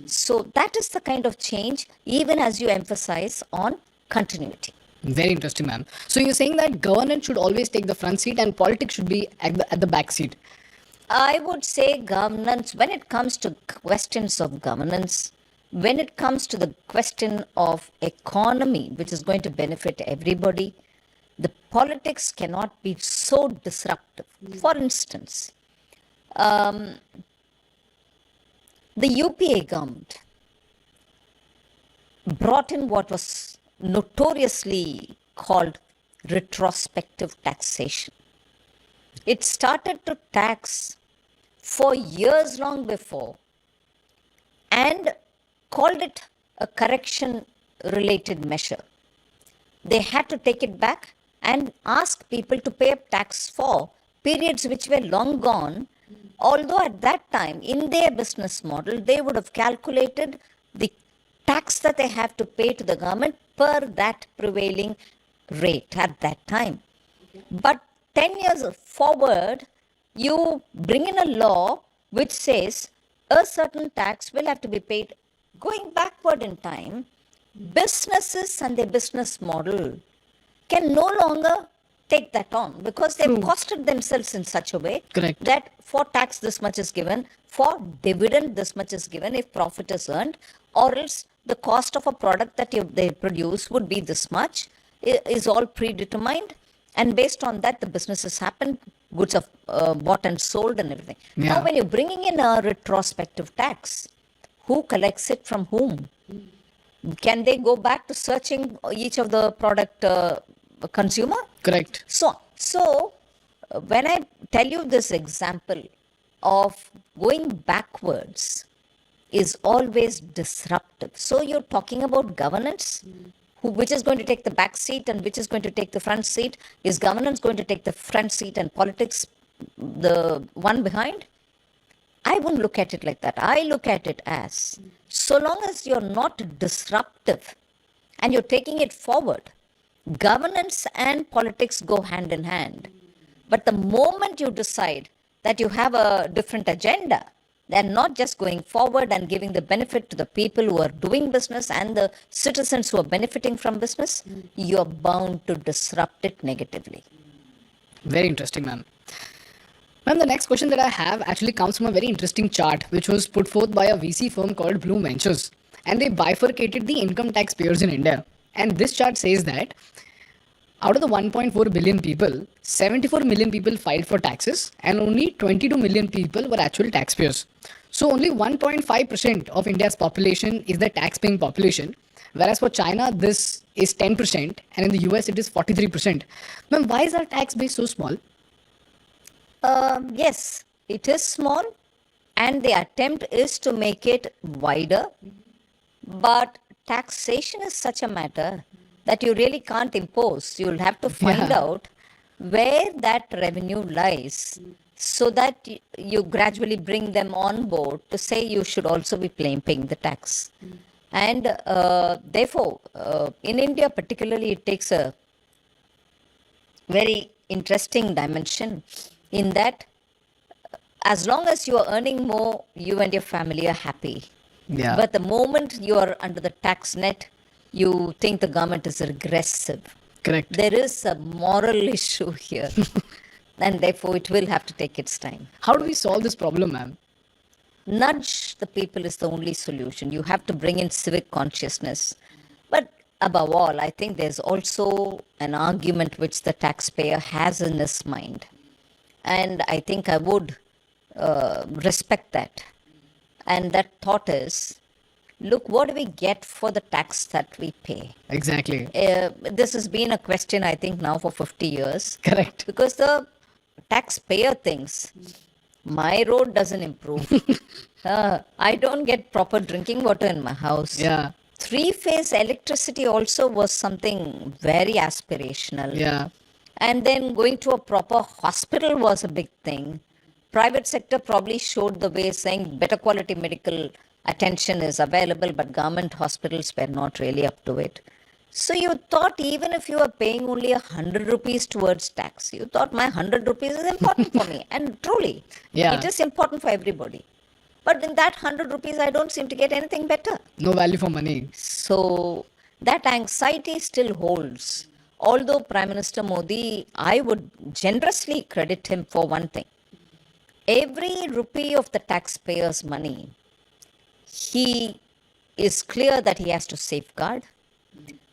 So that is the kind of change, even as you emphasize on continuity. Very interesting, ma'am. So you're saying that governance should always take the front seat and politics should be at the back seat. I would say governance, when it comes to questions of governance, when it comes to the question of economy, which is going to benefit everybody, the politics cannot be so disruptive. For instance, the UPA government brought in what was notoriously called retrospective taxation. It started to tax for years long before and called it a correction related measure. They had to take it back and ask people to pay up tax for periods which were long gone, although at that time in their business model they would have calculated the tax that they have to pay to the government per that prevailing rate at that time. But 10 years forward, you bring in a law which says a certain tax will have to be paid. Going backward in time, businesses and their business model can no longer take that on because they've costed themselves in such a way Correct. that for tax this much is given, for dividend this much is given if profit is earned, or else the cost of a product that they produce would be this much, is all predetermined, and based on that the businesses happen, goods are bought and sold and everything. Yeah. Now when you're bringing in a retrospective tax, who collects it from whom? can they go back to searching each of the product consumer? Correct. So when I tell you this example of going backwards is always disruptive. So you're talking about governance, which is going to take the back seat and which is going to take the front seat? Is governance going to take the front seat and politics the one behind? I wouldn't look at it like that. I look at it as, so long as you're not disruptive and you're taking it forward, governance and politics go hand in hand. But the moment you decide that you have a different agenda, and not just going forward and giving the benefit to the people who are doing business and the citizens who are benefiting from business, you're bound to disrupt it negatively. Very interesting, ma'am. Ma'am, the next question that I have actually comes from a very interesting chart which was put forth by a VC firm called Blue Ventures, and they bifurcated the income tax payers in India. And this chart says that out of the 1.4 billion people, 74 million people filed for taxes and only 22 million people were actual taxpayers. So only 1.5% of India's population is the tax-paying population, whereas for China this is 10% and in the US it is 43%. Ma'am, why is our tax base so small? Yes, it is small, and the attempt is to make it wider. But taxation is such a matter that you really can't impose. You'll have to find out where that revenue lies so that you gradually bring them on board to say you should also be paying the tax. And therefore, in India particularly, it takes a very interesting dimension in that as long as you are earning more, you and your family are happy. Yeah. But the moment you are under the tax net, you think the government is regressive. Correct. There is a moral issue here, and therefore it will have to take its time. How do we solve this problem, ma'am? Nudge the people is the only solution. You have to bring in civic consciousness. But above all, I think there's also an argument which the taxpayer has in his mind. And I think I would respect that. And that thought is, look, what do we get for the tax that we pay? Exactly. This has been a question, I think, now for 50 years. Correct. Because the taxpayer thinks, my road doesn't improve. I don't get proper drinking water in my house. Yeah. Three-phase electricity also was something very aspirational. Yeah. And then going to a proper hospital was a big thing. Private sector probably showed the way, saying better quality medical attention is available, but government hospitals were not really up to it. So you thought even if you are paying only 100 rupees towards tax, you thought my 100 rupees is important for me. And truly, it is important for everybody. But in that 100 rupees, I don't seem to get anything better. No value for money. So that anxiety still holds. Although Prime Minister Modi, I would generously credit him for one thing. Every rupee of the taxpayers' money, he is clear that he has to safeguard.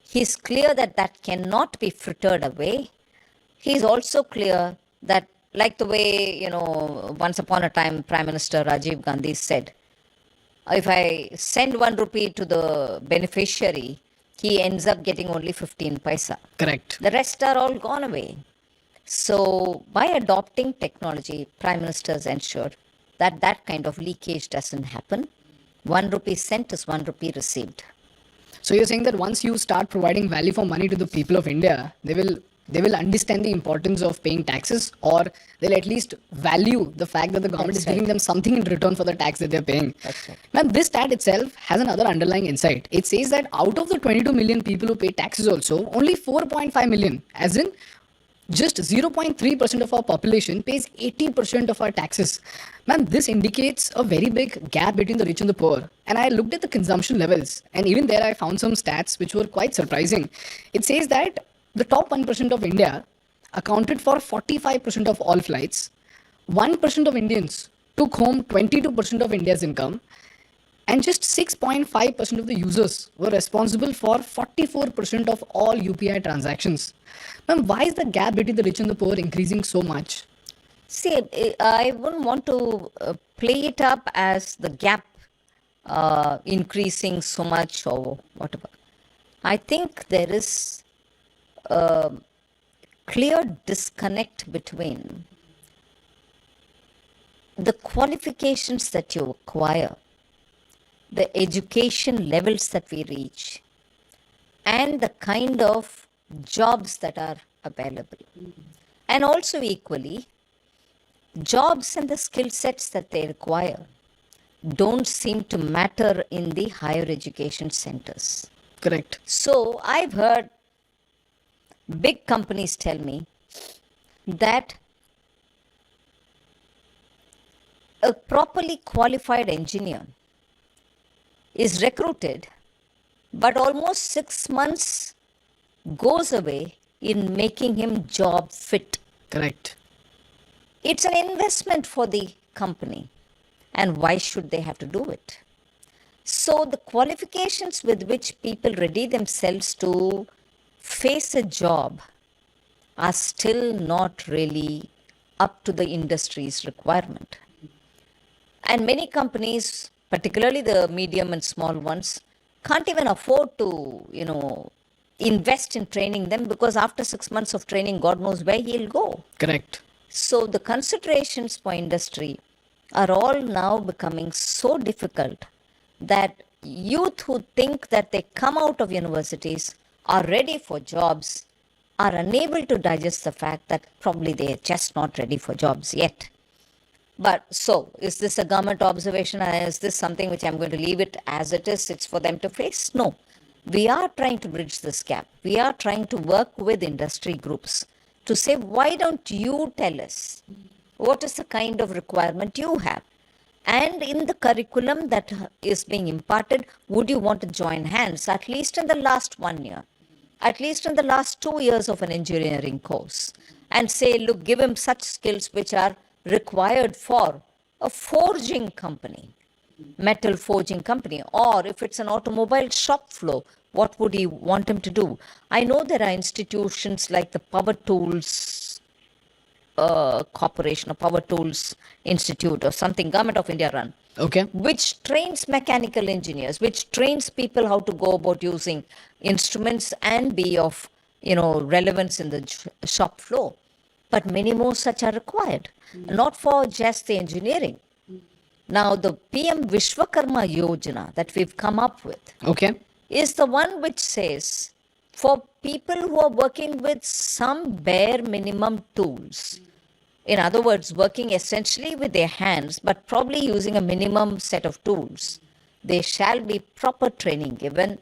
He's clear that that cannot be frittered away. He's also clear that, like the way, once upon a time, Prime Minister Rajiv Gandhi said, if I send 1 rupee to the beneficiary, he ends up getting only 15 paisa. Correct. The rest are all gone away. So by adopting technology, Prime Minister has ensured that that kind of leakage doesn't happen. 1 rupee sent is 1 rupee received. So you're saying that once you start providing value for money to the people of India, they will understand the importance of paying taxes, or they'll at least value the fact that the government is giving them something in return for the tax that they're paying. That's right. Ma'am, this stat itself has another underlying insight. It says that out of the 22 million people who pay taxes also, only 4.5 million, as in just 0.3% of our population pays 80% of our taxes. Ma'am, this indicates a very big gap between the rich and the poor. And I looked at the consumption levels, and even there I found some stats which were quite surprising. It says that the top 1% of India accounted for 45% of all flights. 1% of Indians took home 22% of India's income. And just 6.5% of the users were responsible for 44% of all UPI transactions. Ma'am, why is the gap between the rich and the poor increasing so much? See, I wouldn't want to play it up as the gap increasing so much or whatever. I think there is a clear disconnect between the qualifications that you acquire, the education levels that we reach, and the kind of jobs that are available. And also equally, jobs and the skill sets that they require don't seem to matter in the higher education centers. Correct. So I've heard big companies tell me that a properly qualified engineer is recruited, but almost 6 months goes away in making him job fit. Correct. It's an investment for the company. And why should they have to do it? So the qualifications with which people ready themselves to face a job are still not really up to the industry's requirement. And many companies, particularly the medium and small ones, can't even afford to, invest in training them, because after 6 months of training, God knows where he'll go. Correct. So the considerations for industry are all now becoming so difficult that youth who think that they come out of universities, are ready for jobs, are unable to digest the fact that probably they are just not ready for jobs yet. But so, is this a government observation? Is this something which I'm going to leave it as it is? It's for them to face? No. We are trying to bridge this gap. We are trying to work with industry groups to say, why don't you tell us what is the kind of requirement you have? And in the curriculum that is being imparted, would you want to join hands, at least in the last 1 year, at least in the last 2 years of an engineering course, and say, look, give him such skills which are required for a forging company, metal forging company, or if it's an automobile shop floor, what would you want him to do? I know there are institutions like the Power Tools Corporation or Power Tools Institute or something, Government of India run, Okay. which trains mechanical engineers, which trains people how to go about using instruments and be of, relevance in the shop floor. But many more such are required, not for just the engineering. Now, the PM Vishwakarma Yojana that we've come up with Okay. is the one which says for people who are working with some bare minimum tools, in other words, working essentially with their hands, but probably using a minimum set of tools, they shall be proper training given.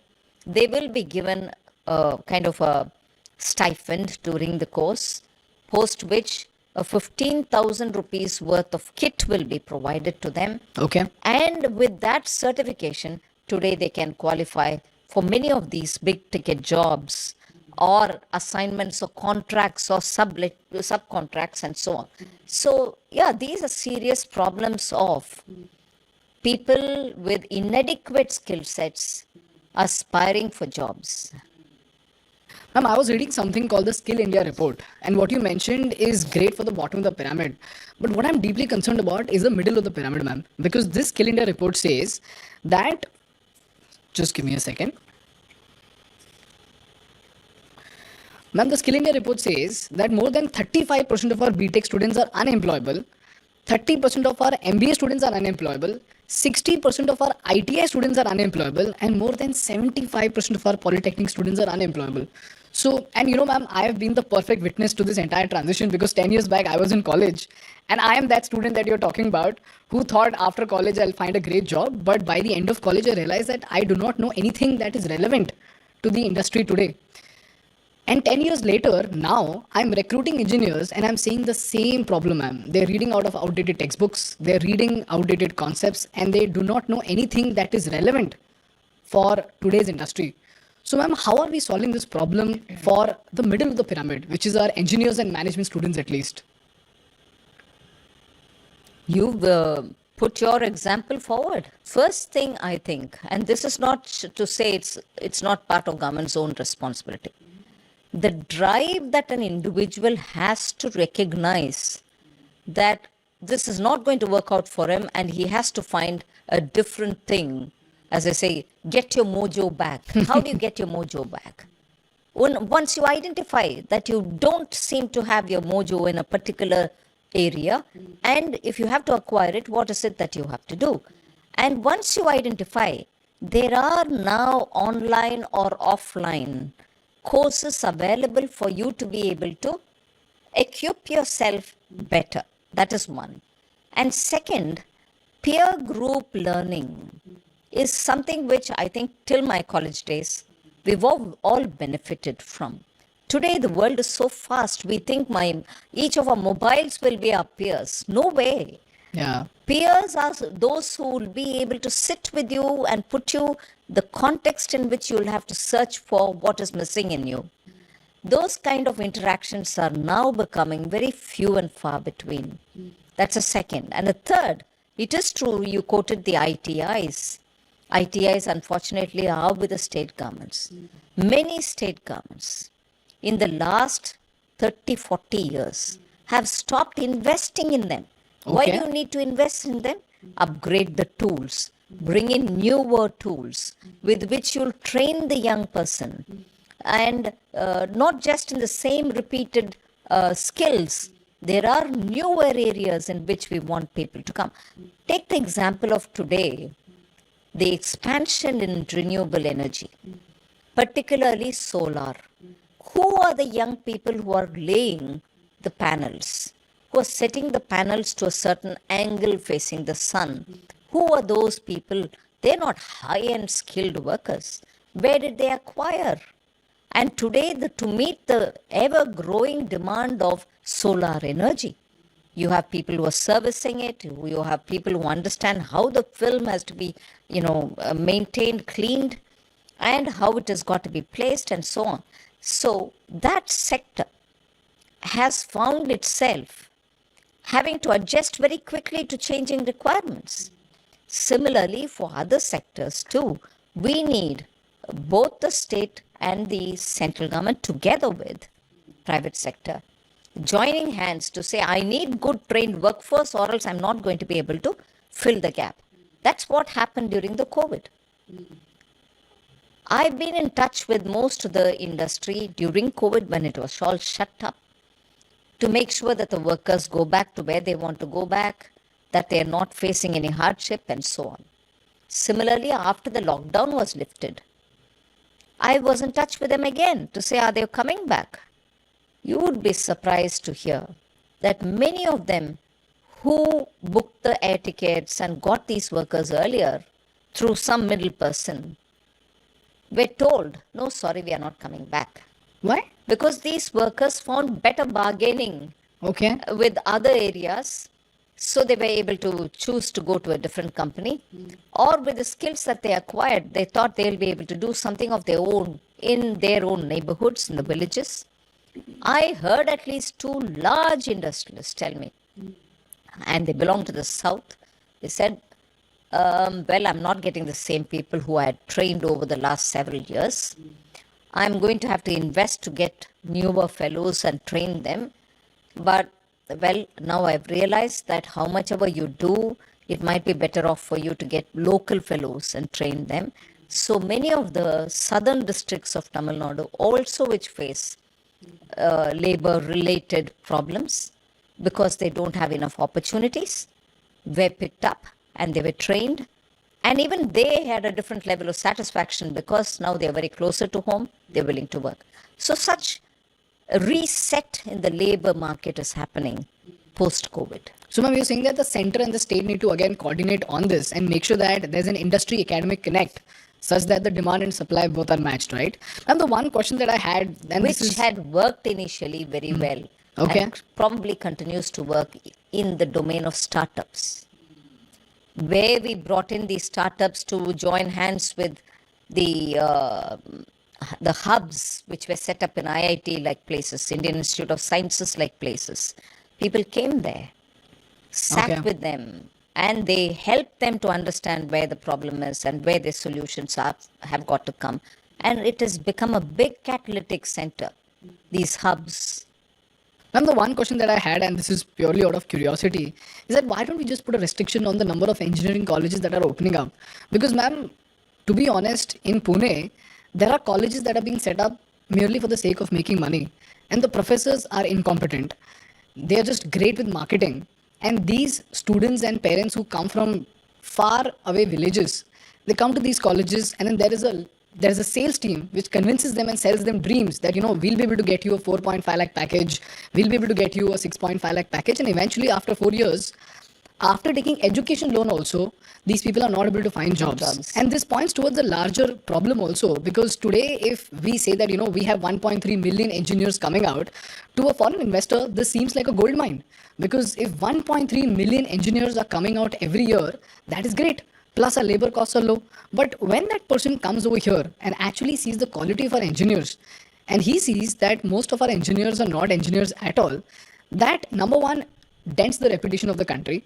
They will be given a kind of a stipend during the course, post which a 15,000 rupees worth of kit will be provided to them. Okay. And with that certification, today they can qualify for many of these big ticket jobs or assignments or contracts or subcontracts and so on. So, yeah, these are serious problems of people with inadequate skill sets aspiring for jobs. Ma'am, I was reading something called the Skill India report, and what you mentioned is great for the bottom of the pyramid. But what I'm deeply concerned about is the middle of the pyramid, ma'am, because this Skill India report says that, just give me a second. Ma'am, the Skill India report says that more than 35% of our BTech students are unemployable, 30% of our MBA students are unemployable, 60% of our ITI students are unemployable, and more than 75% of our polytechnic students are unemployable. So, and ma'am, I have been the perfect witness to this entire transition, because 10 years back I was in college, and I am that student that you're talking about who thought after college I'll find a great job. But by the end of college, I realized that I do not know anything that is relevant to the industry today. And 10 years later, now I'm recruiting engineers and I'm seeing the same problem, ma'am. They're reading out of outdated textbooks, they're reading outdated concepts, and they do not know anything that is relevant for today's industry. So, ma'am, how are we solving this problem for the middle of the pyramid, which is our engineers and management students at least? You've put your example forward. First thing I think, and this is not to say it's not part of government's own responsibility. The drive that an individual has to recognize that this is not going to work out for him and he has to find a different thing. As I say, get your mojo back. How do you get your mojo back? Once you identify that you don't seem to have your mojo in a particular area, and if you have to acquire it, what is it that you have to do? And once you identify, there are now online or offline courses available for you to be able to equip yourself better. That is one. And second, peer group learning is something which I think till my college days, we've all benefited from. Today, the world is so fast. We think each of our mobiles will be our peers. No way. Yeah. Peers are those who will be able to sit with you and put you the context in which you'll have to search for what is missing in you. Those kind of interactions are now becoming very few and far between. That's a second. And a third, it is true you quoted the ITIs. ITIs, unfortunately, are with the state governments. Many state governments in the last 30, 40 years have stopped investing in them. Why do you need to invest in them? Upgrade the tools. Bring in newer tools with which you'll train the young person. And not just in the same repeated skills. There are newer areas in which we want people to come. Take the example of today, the expansion in renewable energy, particularly solar. Who are the young people who are laying the panels, who are setting the panels to a certain angle facing the sun? Who are those people? They're not high-end skilled workers. Where did they acquire? And today, to meet the ever-growing demand of solar energy, you have people who are servicing it. You have people who understand how the film has to be, maintained, cleaned, and how it has got to be placed, and so on. So that sector has found itself having to adjust very quickly to changing requirements. Similarly, for other sectors too, we need both the state and the central government together with private sector joining hands to say, I need good trained workforce or else I'm not going to be able to fill the gap. That's what happened during the COVID. I've been in touch with most of the industry during COVID when it was all shut up to make sure that the workers go back to where they want to go back, that they are not facing any hardship and so on. Similarly, after the lockdown was lifted, I was in touch with them again to say, are they coming back? You would be surprised to hear that many of them who booked the air tickets and got these workers earlier through some middle person were told, no, sorry, we are not coming back. Why? Because these workers found better bargaining with other areas. So they were able to choose to go to a different company, or with the skills that they acquired, they thought they'll be able to do something of their own in their own neighborhoods, in the villages. I heard at least 2 large industrialists tell me, and they belong to the south. They said, well, I'm not getting the same people who I had trained over the last several years. I'm going to have to invest to get newer fellows and train them. But well, now I've realized that how much ever you do, it might be better off for you to get local fellows and train them. So many of the southern districts of Tamil Nadu also which face labor-related problems because they don't have enough opportunities, were picked up and they were trained. And even they had a different level of satisfaction because now they're very closer to home, they're willing to work. So such a reset in the labor market is happening post-COVID. So, ma'am, you're saying that the center and the state need to again coordinate on this and make sure that there's an industry academic connect such that the demand and supply both are matched, right? And the one question that I had... And which had worked initially very well. And probably continues to work in the domain of startups, where we brought in these startups to join hands with the hubs which were set up in IIT-like places, Indian Institute of Sciences-like places. People came there, sat with them, and they helped them to understand where the problem is and where the solutions have got to come. And it has become a big catalytic center, these hubs. Ma'am, the one question that I had, and this is purely out of curiosity, is that why don't we just put a restriction on the number of engineering colleges that are opening up? Because, ma'am, to be honest, in Pune, there are colleges that are being set up merely for the sake of making money, and the professors are incompetent. They are just great with marketing, and these students and parents who come from far away villages, they come to these colleges, and then there is a sales team which convinces them and sells them dreams that we'll be able to get you a 4.5 lakh package, we'll be able to get you a 6.5 lakh package, and eventually after 4 years, after taking education loan also, these people are not able to find jobs. And this points towards a larger problem also, because today if we say that we have 1.3 million engineers coming out, to a foreign investor this seems like a gold mine, because if 1.3 million engineers are coming out every year, that is great, plus our labor costs are low. But when that person comes over here and actually sees the quality of our engineers, and he sees that most of our engineers are not engineers at all, that number one dents the reputation of the country.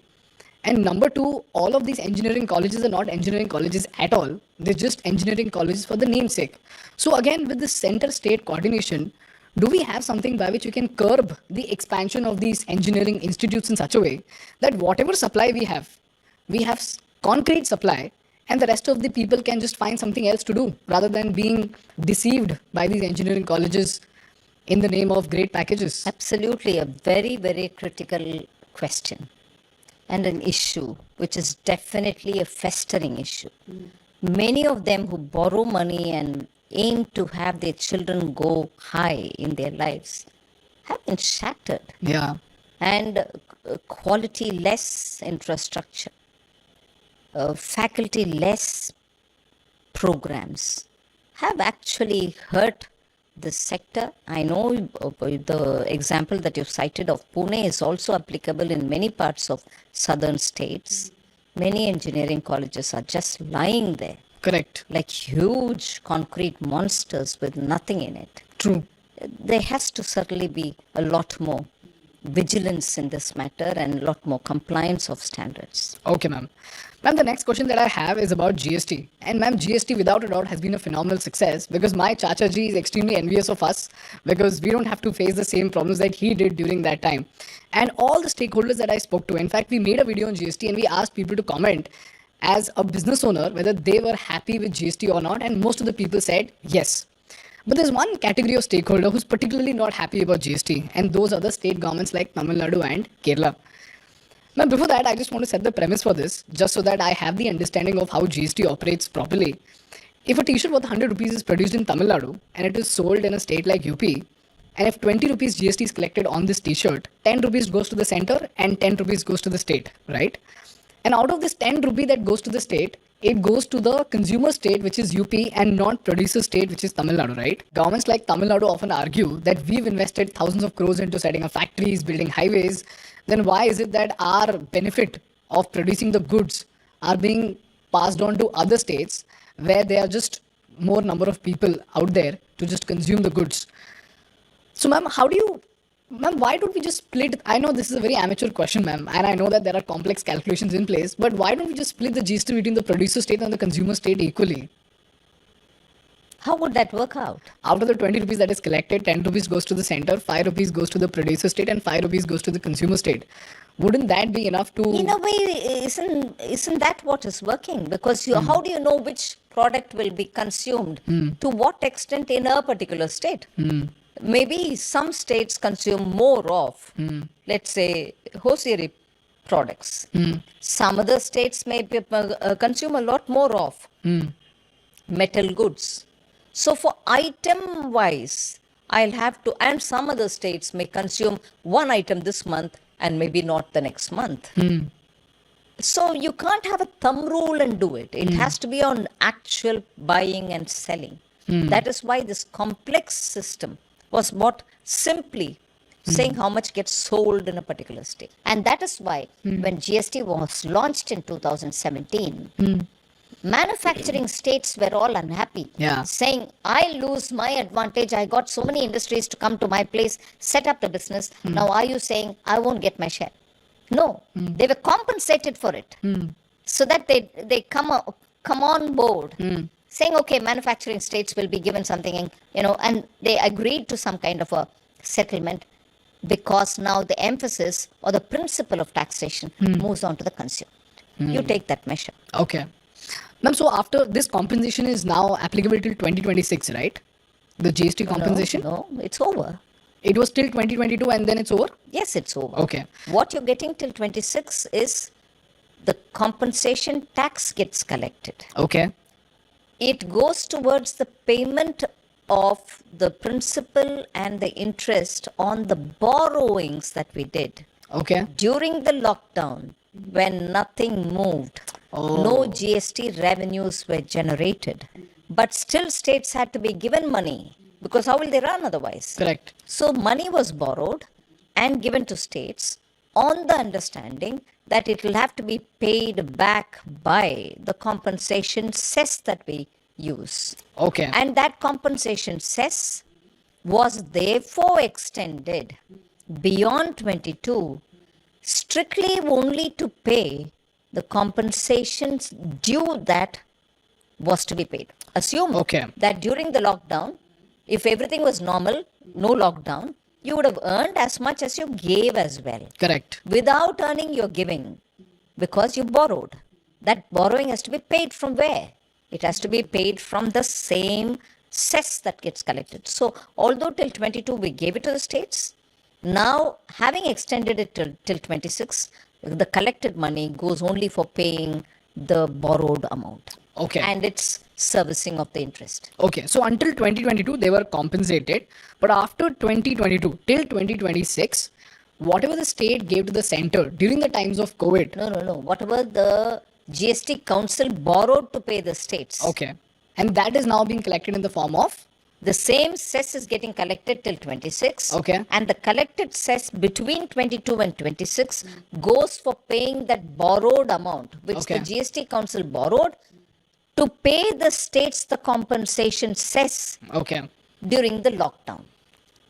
And number two, all of these engineering colleges are not engineering colleges at all. They're just engineering colleges for the namesake. So again, with this center-state coordination, do we have something by which we can curb the expansion of these engineering institutes in such a way that whatever supply we have concrete supply, and the rest of the people can just find something else to do rather than being deceived by these engineering colleges in the name of great packages? Absolutely, a very, very critical question and an issue which is definitely a festering issue. Many of them who borrow money and aim to have their children go high in their lives have been shattered. Yeah. And quality less infrastructure, faculty less programs have actually hurt the sector. I know the example that you've cited of Pune is also applicable in many parts of southern states. Many engineering colleges are just lying there. Correct. Like huge concrete monsters with nothing in it. True. There has to certainly be a lot more vigilance in this matter and a lot more compliance of standards. Okay, ma'am. Ma'am, the next question that I have is about GST. And ma'am, GST without a doubt has been a phenomenal success, because my Chacha ji is extremely envious of us, because we don't have to face the same problems that he did during that time. And all the stakeholders that I spoke to, in fact, we made a video on GST and we asked people to comment as a business owner whether they were happy with GST or not, and most of the people said yes. But there's one category of stakeholder who's particularly not happy about GST, and those are the state governments like Tamil Nadu and Kerala. Now, before that, I just want to set the premise for this, just so that I have the understanding of how GST operates properly. If a t-shirt worth 100 rupees is produced in Tamil Nadu and it is sold in a state like UP, and if 20 rupees GST is collected on this t-shirt, 10 rupees goes to the center and 10 rupees goes to the state, right? And out of this 10 rupee that goes to the state, it goes to the consumer state, which is UP, and non-producer state, which is Tamil Nadu, right? Governments like Tamil Nadu often argue that we've invested thousands of crores into setting up factories, building highways. Then why is it that our benefit of producing the goods are being passed on to other states where there are just more number of people out there to just consume the goods? So, ma'am, why don't we just split? I know this is a very amateur question, ma'am, and I know that there are complex calculations in place, but why don't we just split the GST between the producer state and the consumer state equally? How would that work out? Out of the 20 rupees that is collected, 10 rupees goes to the center, 5 rupees goes to the producer state, and 5 rupees goes to the consumer state. Wouldn't that be enough to... In a way, isn't that what is working? Because how do you know which product will be consumed? To what extent in a particular state? Maybe some states consume more of, let's say, hosiery products. Some other states may consume a lot more of metal goods. So for item-wise, I'll have to, and some other states may consume one item this month and maybe not the next month. So you can't have a thumb rule and do it. It has to be on actual buying and selling. That is why this complex system was bought simply saying how much gets sold in a particular state. And that is why when GST was launched in 2017, manufacturing states were all unhappy, saying, I lose my advantage. I got so many industries to come to my place, set up the business. Now are you saying I won't get my share? No, they were compensated for it. So that they come on board. Saying, okay, manufacturing states will be given something, and they agreed to some kind of a settlement. because now the emphasis or the principle of taxation moves on to the consumer. You take that measure. Okay. Ma'am, so after this compensation is now applicable till 2026, right? The GST compensation? No, it's over. It was till 2022 and then it's over? Yes, it's over. Okay. What you're getting till 26 is the compensation tax gets collected. Okay. It goes towards the payment of the principal and the interest on the borrowings that we did Okay. during the lockdown when nothing moved. No GST revenues were generated, but still states had to be given money because how will they run otherwise? Correct. So money was borrowed and given to states on the understanding that it will have to be paid back by the compensation cess that we use. Okay. And that compensation cess was therefore extended beyond 22 strictly only to pay the compensations due that was to be paid. Assume Okay. that during the lockdown, if everything was normal, no lockdown, you would have earned as much as you gave as well. Correct. Without earning, you're giving because you borrowed. That borrowing has to be paid from where? It has to be paid from the same cess that gets collected. So, although till 22 we gave it to the states, now having extended it till 26, the collected money goes only for paying the borrowed amount. Okay. And it's servicing of the interest. Okay. So until 2022, they were compensated. But after 2022 till 2026, whatever the state gave to the center during the times of COVID. No. Whatever the GST Council borrowed to pay the states. Okay. And that is now being collected in the form of? The same cess is getting collected till 26. Okay. And the collected cess between 22 and 26 goes for paying that borrowed amount, which Okay. the GST Council borrowed to pay the states the compensation cess Okay. during the lockdown.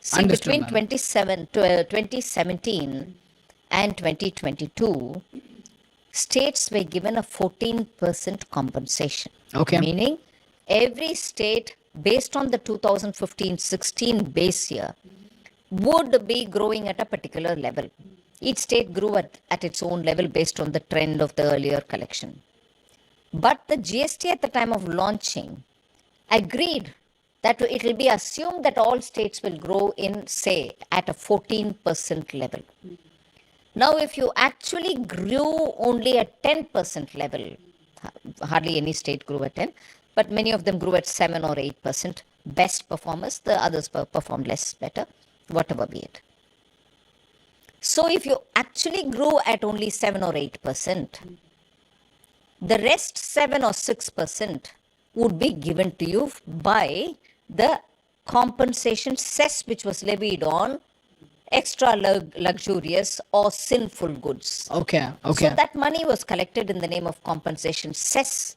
See, Understood, between ma'am. 2017 and 2022, states were given a 14% compensation. Okay. Meaning, every state, based on the 2015-16 base year, would be growing at a particular level. Each state grew at its own level based on the trend of the earlier collection. But the GST at the time of launching agreed that it will be assumed that all states will grow in, say, at a 14% level. Now, if you actually grew only at 10% level, hardly any state grew at 10, but many of them grew at 7 or 8%. Best performers, the others performed less better, whatever be it. So, if you actually grew at only 7 or 8%, the rest 7 or 6% would be given to you by the compensation cess which was levied on extra luxurious or sinful goods. Okay. So that money was collected in the name of compensation cess,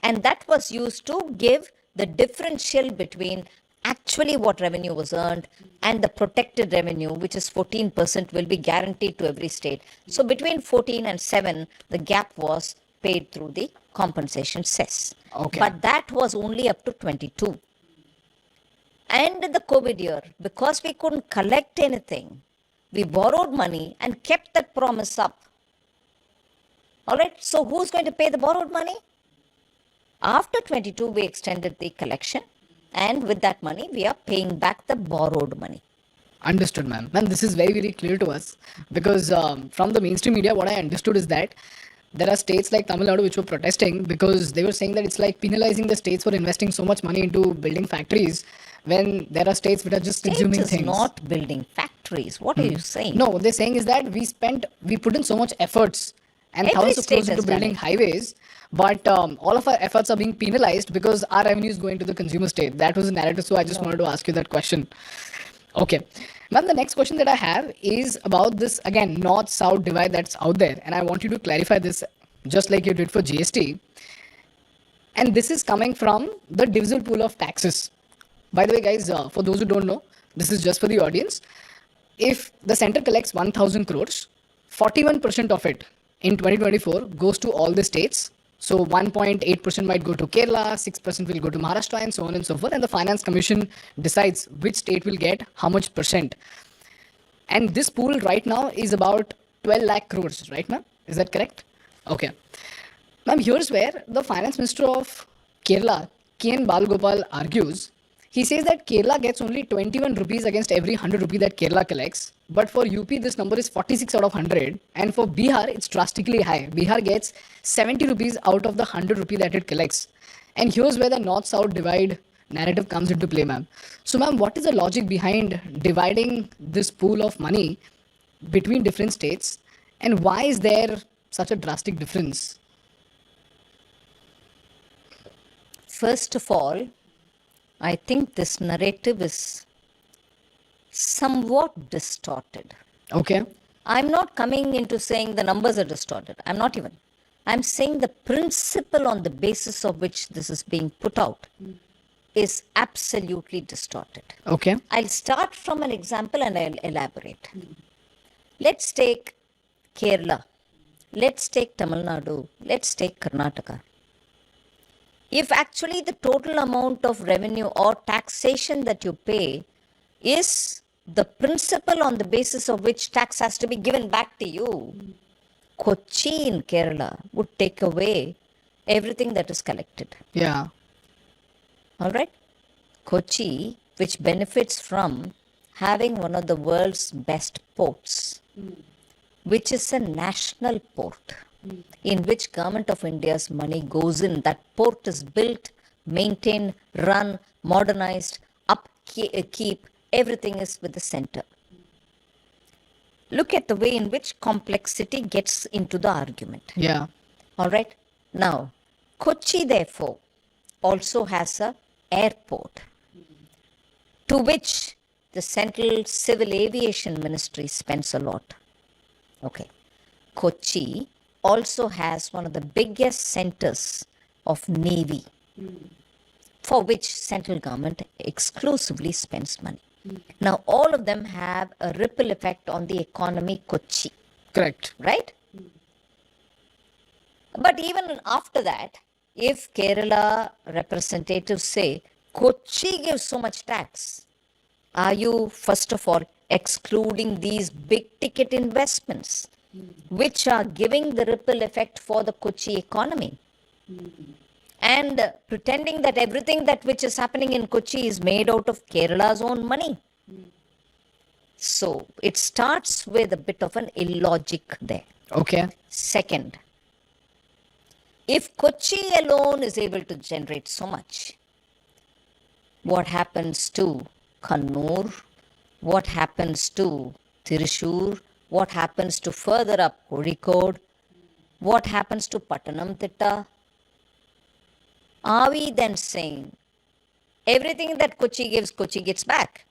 and that was used to give the differential between actually what revenue was earned and the protected revenue, which is 14%, will be guaranteed to every state. So between 14 and 7, the gap was paid through the compensation cess. Okay. But that was only up to 22. And in the COVID year, because we couldn't collect anything, we borrowed money and kept that promise up. All right, so who's going to pay the borrowed money? After 22, we extended the collection, and with that money, we are paying back the borrowed money. Understood, ma'am. Ma'am, this is very, very clear to us because from the mainstream media, what I understood is that there are states like Tamil Nadu which were protesting because they were saying that it's like penalizing the states for investing so much money into building factories when there are states which are just consuming States is things. not building factories. What are you saying? No, what they're saying is that we put in so much efforts and Every thousands of state crores into has done building it. highways, but all of our efforts are being penalized because our revenue is going to the consumer state. That was the narrative, so I just wanted to ask you that question. Okay. Ma'am, the next question that I have is about this, again, north-south divide that's out there, and I want you to clarify this just like you did for GST. And this is coming from the divisible pool of taxes. By the way, guys, for those who don't know, this is just for the audience. If the center collects 1,000 crores, 41% of it in 2024 goes to all the states. So 1.8% might go to Kerala, 6% will go to Maharashtra, and so on and so forth. And the Finance Commission decides which state will get how much percent. And this pool right now is about 12 lakh crores, right, ma'am? Is that correct? Okay. Ma'am, here's where the Finance Minister of Kerala, K.N. Balgopal, argues. He says that Kerala gets only 21 rupees against every 100 rupee that Kerala collects. But for UP, this number is 46 out of 100. And for Bihar, it's drastically high. Bihar gets 70 rupees out of the 100 rupee that it collects. And here's where the north-south divide narrative comes into play, ma'am. So, ma'am, what is the logic behind dividing this pool of money between different states? And why is there such a drastic difference? First of all, I think this narrative is somewhat distorted. Okay. I'm not coming into saying the numbers are distorted. I'm not even. I'm saying the principle on the basis of which this is being put out is absolutely distorted. Okay. I'll start from an example and I'll elaborate. Let's take Kerala. Let's take Tamil Nadu. Let's take Karnataka. If actually the total amount of revenue or taxation that you pay is the principle on the basis of which tax has to be given back to you, Kochi in Kerala would take away everything that is collected. Yeah. All right? Kochi, which benefits from having one of the world's best ports, which is a national port, in which Government of India's money goes in. That port is built, maintained, run, modernized, upkeep, everything is with the center. Look at the way in which complexity gets into the argument. Yeah. All right? Now, Kochi, therefore, also has a airport to which the Central Civil Aviation Ministry spends a lot. Okay. Kochi also has one of the biggest centers of Navy, for which central government exclusively spends money. Now, all of them have a ripple effect on the economy Kochi. Correct. Right? But even after that, if Kerala representatives say, Kochi gives so much tax, are you, first of all, excluding these big ticket investments, which are giving the ripple effect for the Kochi economy? And pretending that everything that which is happening in Kochi is made out of Kerala's own money. So it starts with a bit of an illogic there. Okay. Second, if Kochi alone is able to generate so much, what happens to Kannur? What happens to Thrissur? What happens to further up Kozhikode? What happens to Pattanamthitta? Are we then saying everything that Kochi gives, Kochi gets back?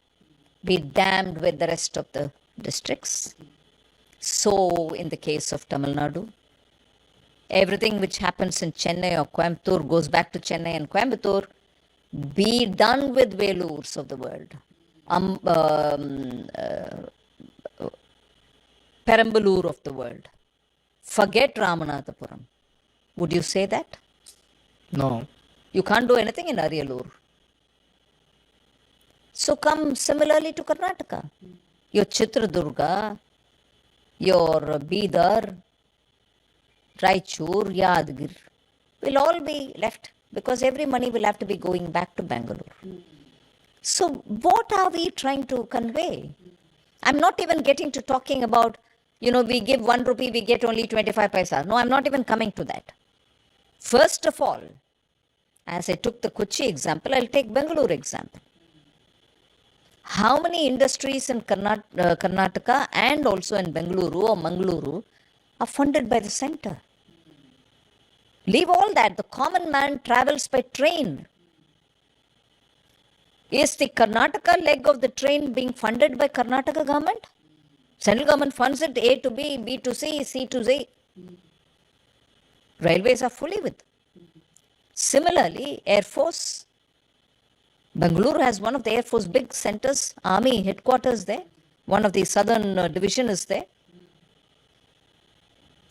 Be damned with the rest of the districts. So, in the case of Tamil Nadu, everything which happens in Chennai or Coimbatore goes back to Chennai and Coimbatore. Be done with Velurs of the world. Perambalur of the world. Forget Ramanathapuram. Would you say that? No. You can't do anything in Ariyalur. So come similarly to Karnataka. Your Chitradurga, your Bidar, Raichur, Yadgir will all be left because every money will have to be going back to Bangalore. So what are we trying to convey? I'm not even getting to talking about, we give 1 rupee, we get only 25 paisa. No, I'm not even coming to that. First of all, as I took the Kochi example, I'll take Bangalore example. How many industries in Karnataka and also in Bengaluru or Mangaluru are funded by the center? Leave all that. The common man travels by train. Is the Karnataka leg of the train being funded by Karnataka government? Central government funds it A to B, B to C, C to Z. Railways are fully with. Similarly, Air Force. Bangalore has one of the Air Force big centers, Army headquarters there. One of the southern division is there.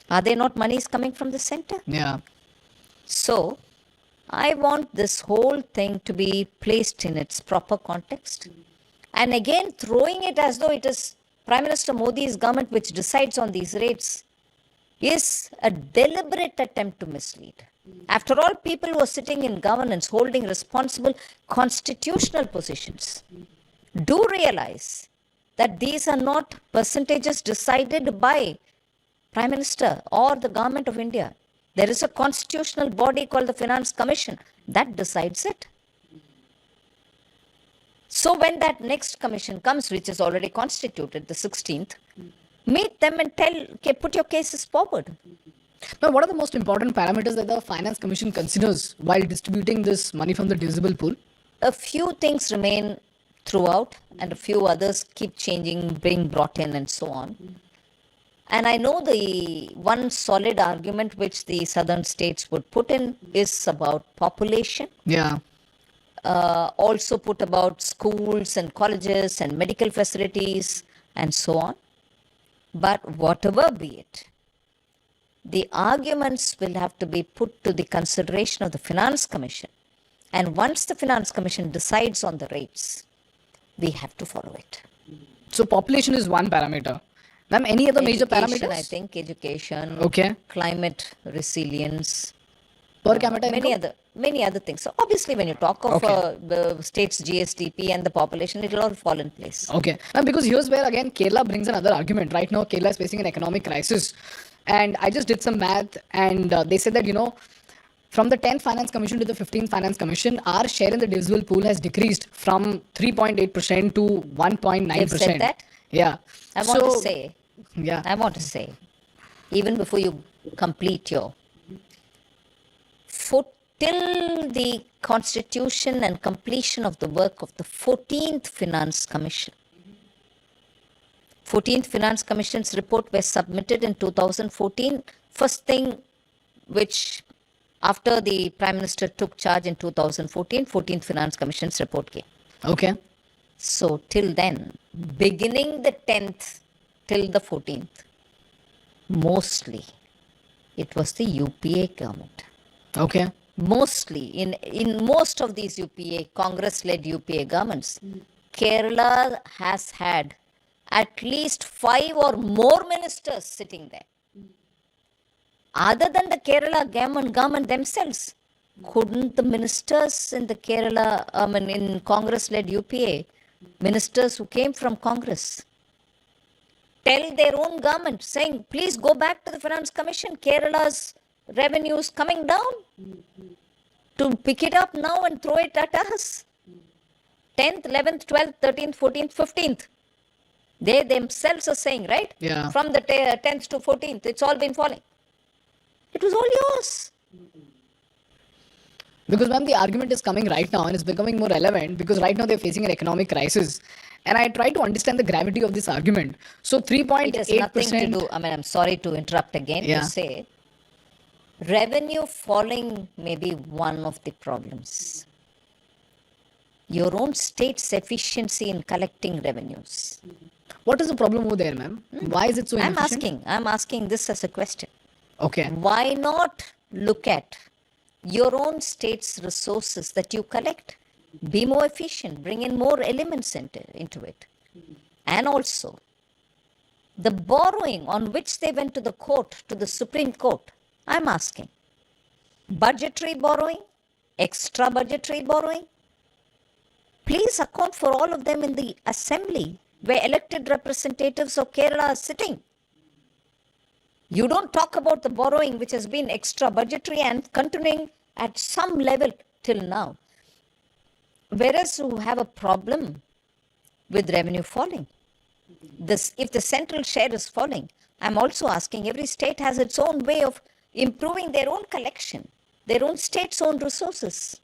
Are there not monies coming from the center? Yeah. So, I want this whole thing to be placed in its proper context. And again, throwing it as though it is Prime Minister Modi's government, which decides on these rates, is a deliberate attempt to mislead. After all, people who are sitting in governance, holding responsible constitutional positions, do realize that these are not percentages decided by Prime Minister or the Government of India. There is a constitutional body called the Finance Commission that decides it. So when that next commission comes, which is already constituted, the 16th, meet them and tell, okay, put your cases forward. Now, what are the most important parameters that the Finance Commission considers while distributing this money from the divisible pool? A few things remain throughout, and a few others keep changing, being brought in, and so on. And I know the one solid argument which the southern states would put in is about population. Yeah. Also put about schools and colleges and medical facilities and so on. But whatever be it, the arguments will have to be put to the consideration of the Finance Commission. And once the Finance Commission decides on the rates, we have to follow it. So population is one parameter. Ma'am, any other major parameters? I think education, Okay. climate resilience, Per capita income? many other things. So obviously, when you talk of Okay. the state's GSDP and the population, it will all fall in place. Okay. Now, because here's where again Kerala brings another argument. Right now, Kerala is facing an economic crisis. And I just did some math, and they said that, from the 10th Finance Commission to the 15th Finance Commission, our share in the divisible pool has decreased from 3.8% to 1.9%. They've said that? Yeah. I want to say, even before you complete your till the constitution and completion of the work of the 14th Finance Commission. 14th Finance Commission's report was submitted in 2014. First thing which, after the Prime Minister took charge in 2014, 14th Finance Commission's report came. Okay. So till then, beginning the 10th till the 14th, mostly it was the UPA government. Okay. Mostly, in most of these UPA, Congress-led UPA governments, Kerala has had at least 5 or more ministers sitting there. Other than the Kerala government themselves, couldn't the ministers in the Kerala, in Congress-led UPA, ministers who came from Congress, tell their own government, saying, please go back to the Finance Commission, Kerala's revenues coming down, to pick it up now and throw it at us. 10th, 11th, 12th, 13th, 14th, 15th. They themselves are saying, right? Yeah. From the 10th to 14th, it's all been falling. It was all yours. Because, ma'am, the argument is coming right now and it's becoming more relevant because right now they're facing an economic crisis. And I try to understand the gravity of this argument. So 3.8%. It has nothing to do, I'm sorry to interrupt again to say, revenue falling may be one of the problems. Your own state's efficiency in collecting revenues. What is the problem over there, ma'am? Why is it so inefficient? I'm asking this as a question. Okay. Why not look at your own state's resources that you collect? Be more efficient, bring in more elements into it. And also, the borrowing on which they went to the court, to the Supreme Court, I'm asking, budgetary borrowing, extra budgetary borrowing, please account for all of them in the assembly where elected representatives of Kerala are sitting. You don't talk about the borrowing which has been extra budgetary and continuing at some level till now. Whereas you have a problem with revenue falling. If the central share is falling, I'm also asking, every state has its own way of improving their own collection, their own state's own resources.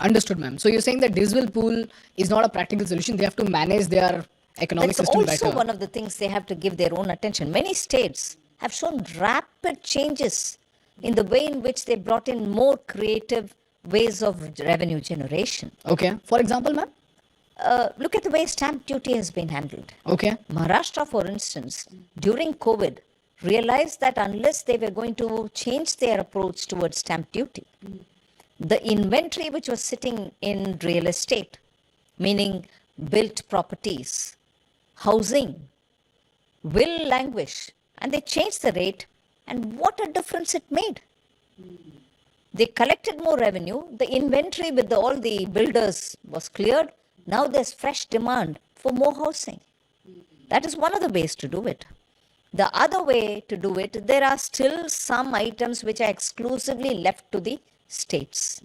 Understood, ma'am. So you're saying that divisible pool is not a practical solution. They have to manage their economic That's system also better. one of the things they have to give their own attention. Many states have shown rapid changes in the way in which they brought in more creative ways of revenue generation. Okay. For example, ma'am? Look at the way stamp duty has been handled. Okay. Maharashtra, for instance, during COVID, realized that unless they were going to change their approach towards stamp duty, the inventory which was sitting in real estate, meaning built properties, housing will languish. And they changed the rate, and what a difference it made. They collected more revenue, the inventory with all the builders was cleared. Now there's fresh demand for more housing. That is one of the ways to do it. The other way to do it, there are still some items which are exclusively left to the states.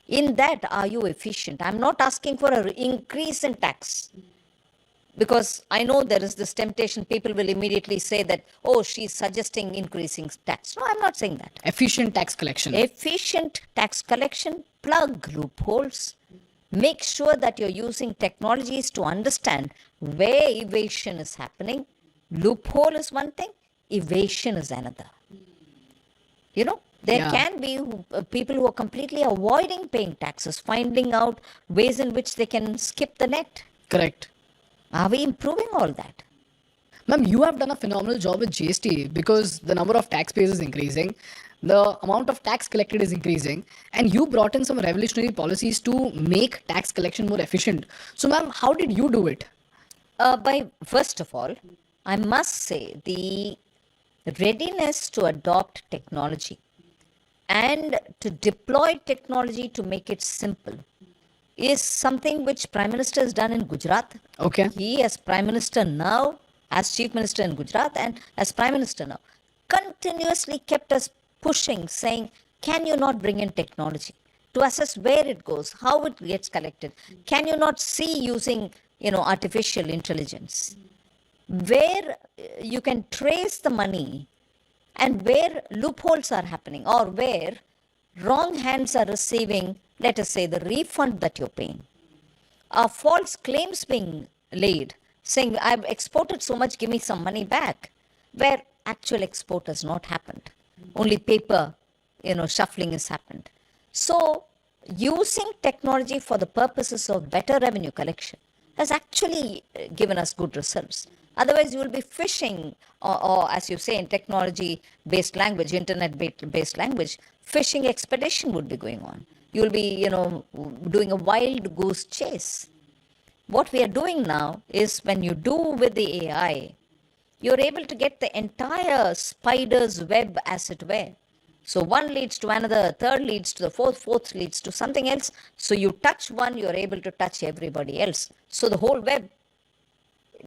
In that, are you efficient? I'm not asking for an increase in tax, because I know there is this temptation. People will immediately say that, oh, she's suggesting increasing tax. No, I'm not saying that. Efficient tax collection. Efficient tax collection, plug loopholes, make sure that you're using technologies to understand where evasion is happening. Loophole is one thing, evasion is another. You know, there can be people who are completely avoiding paying taxes, finding out ways in which they can skip the net. Correct. Are we improving all that? Ma'am, you have done a phenomenal job with GST because the number of taxpayers is increasing, the amount of tax collected is increasing, and you brought in some revolutionary policies to make tax collection more efficient. So, ma'am, how did you do it? First of all, I must say the readiness to adopt technology and to deploy technology to make it simple is something which Prime Minister has done in Gujarat. Okay. He, as Prime Minister now, as Chief Minister in Gujarat and as Prime Minister now, continuously kept us pushing, saying, can you not bring in technology to assess where it goes, how it gets collected? Can you not see using, artificial intelligence? Where you can trace the money and where loopholes are happening or where wrong hands are receiving, let us say, the refund that you're paying. False claims being laid, saying, I've exported so much, give me some money back, where actual export has not happened. Only paper, shuffling has happened. So, using technology for the purposes of better revenue collection has actually given us good results. Otherwise, you will be fishing, or as you say, in technology-based language, internet-based language, fishing expedition would be going on. You will be, doing a wild goose chase. What we are doing now is when you do with the AI, you're able to get the entire spider's web, as it were. So one leads to another, third leads to the fourth leads to something else. So you touch one, you're able to touch everybody else. So the whole web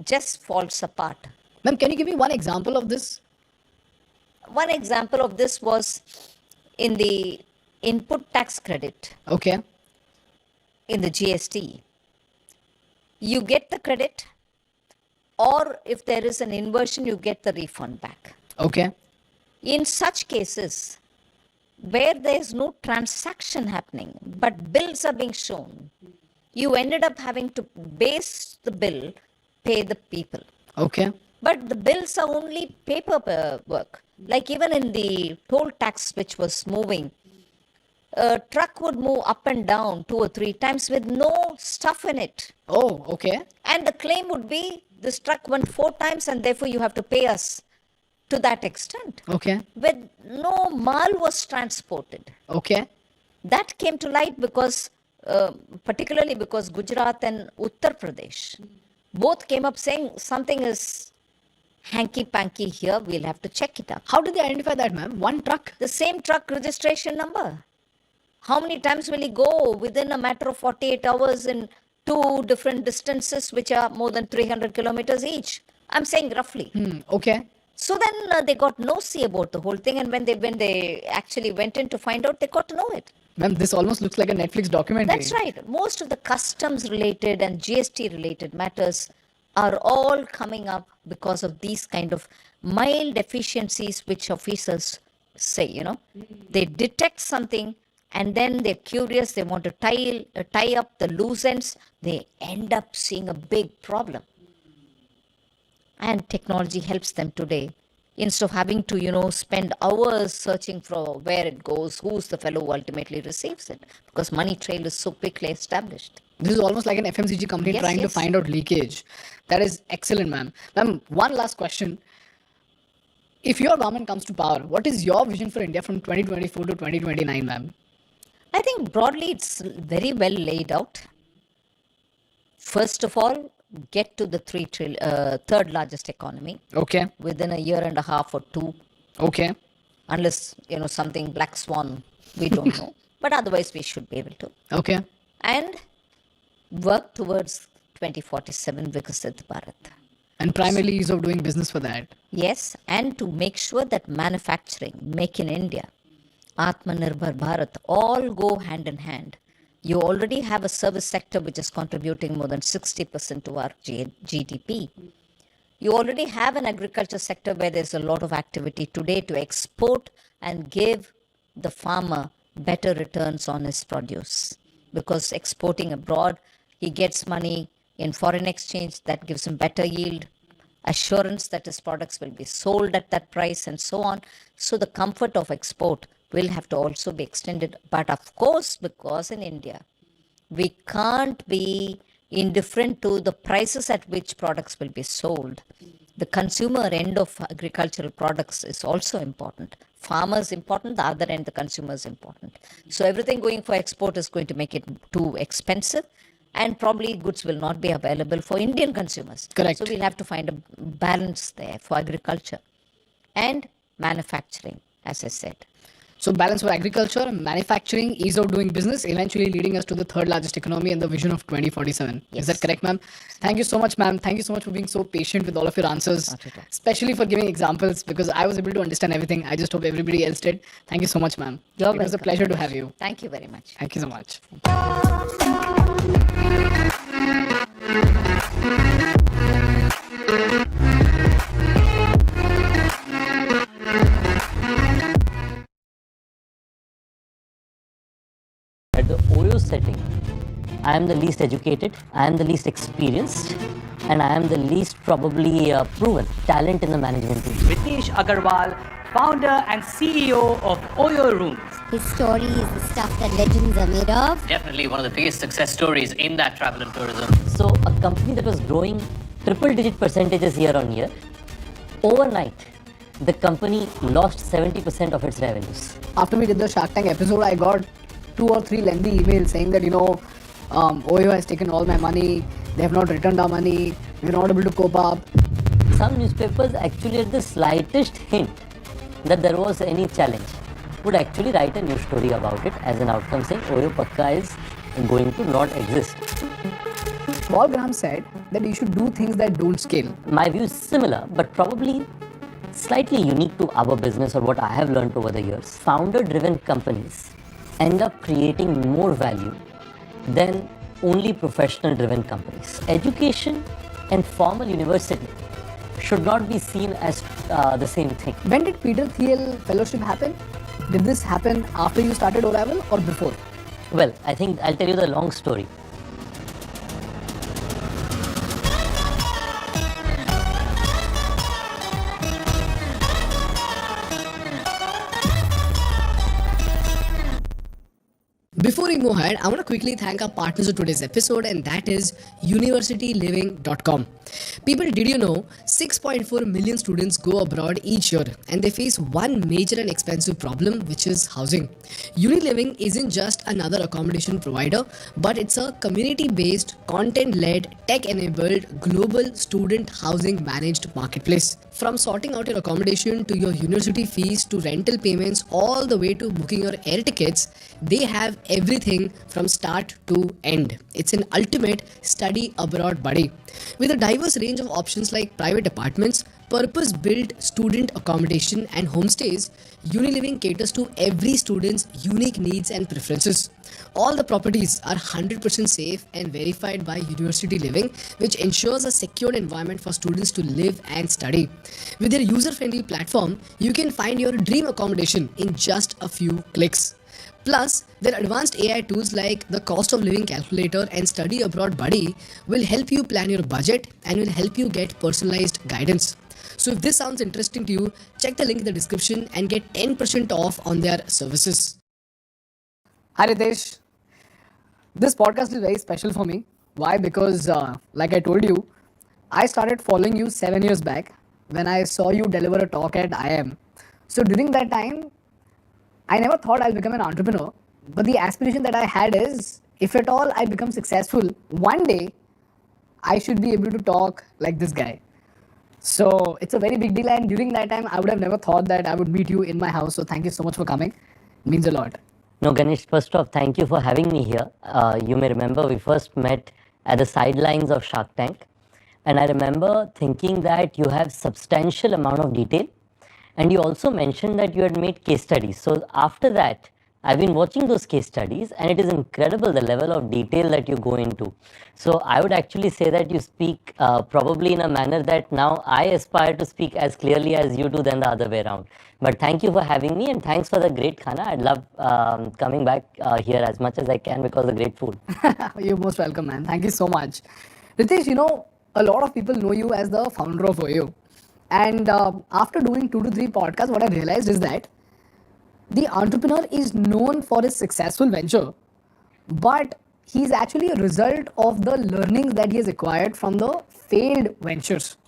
just falls apart. Ma'am, can you give me one example of this? One example of this was in the input tax credit. Okay. In the GST. You get the credit, or if there is an inversion, you get the refund back. Okay. In such cases, where there is no transaction happening, but bills are being shown, you ended up having to base the bill, pay the people. Okay. But the bills are only paperwork. Like even in the toll tax which was moving, a truck would move up and down 2 or 3 times with no stuff in it. Oh, okay. And the claim would be, this truck went 4 times and therefore you have to pay us to that extent. Okay. When no mal was transported. Okay. That came to light because, particularly because Gujarat and Uttar Pradesh both came up saying something is hanky-panky here, we'll have to check it out. How did they identify that, ma'am? One truck? The same truck registration number. How many times will he go within a matter of 48 hours in 2 different distances which are more than 300 kilometers each? I'm saying roughly. Okay. So then they got no-see about the whole thing, and when they actually went in to find out, they got to know it. Ma'am, this almost looks like a Netflix documentary. That's right. Most of the customs-related and GST-related matters are all coming up because of these kind of mild deficiencies which officers say, They detect something and then they're curious, they want to tie up the loose ends, they end up seeing a big problem. And technology helps them today. Instead of having to, spend hours searching for where it goes, who's the fellow who ultimately receives it, because money trail is so quickly established. This is almost like an FMCG company trying to find out leakage. That is excellent, ma'am. Ma'am, one last question. If your government comes to power, what is your vision for India from 2024 to 2029, ma'am? I think broadly it's very well laid out. First of all, get to the third largest economy Okay. within a year and a half or two, Okay. unless something black swan, we don't know. But otherwise, we should be able to. Okay. And work towards 2047 Viksit Bharat. And primarily ease of doing business for that. Yes, and to make sure that manufacturing, make in India, Atmanirbhar Bharat, all go hand in hand. You already have a service sector which is contributing more than 60% to our GDP. You already have an agriculture sector where there's a lot of activity today to export and give the farmer better returns on his produce. Because exporting abroad, he gets money in foreign exchange that gives him better yield, assurance that his products will be sold at that price, and so on. So the comfort of export will have to also be extended. But of course, because in India, we can't be indifferent to the prices at which products will be sold. The consumer end of agricultural products is also important. Farmers important, the other end, the consumer is important. So everything going for export is going to make it too expensive, and probably goods will not be available for Indian consumers. Correct. So we'll have to find a balance there for agriculture and manufacturing, as I said. So balance for agriculture, manufacturing, ease of doing business, eventually leading us to the third largest economy and the vision of 2047. Yes. Is that correct, ma'am? Thank you so much, ma'am. Thank you so much for being so patient with all of your answers, Not at all. especially for giving examples, because I was able to understand everything. I just hope everybody else did. Thank you so much, ma'am. You're It was a welcome. pleasure to have you. Thank you very much. Thank you so much. At the OYO setting, I am the least educated, I am the least experienced, and I am the least probably proven talent in the management team. Ritesh Agarwal, founder and CEO of OYO Rooms. His story is the stuff that legends are made of. Definitely one of the biggest success stories in that travel and tourism. So a company that was growing triple-digit percentages year on year, overnight, the company lost 70% of its revenues. After we did the Shark Tank episode, I got 2 or 3 lengthy emails saying that, OYO has taken all my money, they have not returned our money, we're not able to cope up. Some newspapers actually at the slightest hint that there was any challenge would actually write a news story about it as an outcome saying OYO Pakka is going to not exist. Paul Graham said that you should do things that don't scale. My view is similar, but probably slightly unique to our business or what I have learned over the years. Founder-driven companies end up creating more value than only professional-driven companies. Education and formal university should not be seen as the same thing. When did Peter Thiel Fellowship happen? Did this happen after you started O-Level or before? Well, I think I'll tell you the long story. Before we move ahead, I want to quickly thank our partners of today's episode, and that is universityliving.com. People, did you know 6.4 million students go abroad each year and they face one major and expensive problem, which is housing. Uniliving isn't just another accommodation provider, but it's a community-based, content-led, tech-enabled, global student housing managed marketplace. From sorting out your accommodation to your university fees to rental payments all the way to booking your air tickets, they have everything from start to end. It's an ultimate study abroad buddy. With a diverse range of options like private apartments, purpose-built student accommodation and homestays, Uniliving caters to every student's unique needs and preferences. All the properties are 100% safe and verified by University Living, which ensures a secure environment for students to live and study. With their user-friendly platform, you can find your dream accommodation in just a few clicks. Plus, their advanced AI tools like the cost of living calculator and study abroad buddy will help you plan your budget and will help you get personalized guidance. So if this sounds interesting to you, check the link in the description and get 10% off on their services. Hi Ritesh. This podcast is very special for me. Why? Because like I told you, I started following you 7 years back when I saw you deliver a talk at IIM. So during that time, I never thought I'll become an entrepreneur, but the aspiration that I had is, if at all I become successful, one day I should be able to talk like this guy. So it's a very big deal, and during that time, I would have never thought that I would meet you in my house. So thank you so much for coming. It means a lot. No, Ganesh, first off, thank you for having me here. You may remember we first met at the sidelines of Shark Tank. And I remember thinking that you have substantial amount of detail. And you also mentioned that you had made case studies. So after that, I've been watching those case studies, and it is incredible the level of detail that you go into. So I would actually say that you speak probably in a manner that now I aspire to speak as clearly as you do than the other way around. But thank you for having me, and thanks for the great khana. I'd love coming back here as much as I can because of the great food. You're most welcome, man. Thank you so much. Ritesh, you know, a lot of people know you as the founder of OYO. And after doing 2 to 3 podcasts, what I realized is that the entrepreneur is known for his successful venture, but he's actually a result of the learnings that he has acquired from the failed ventures.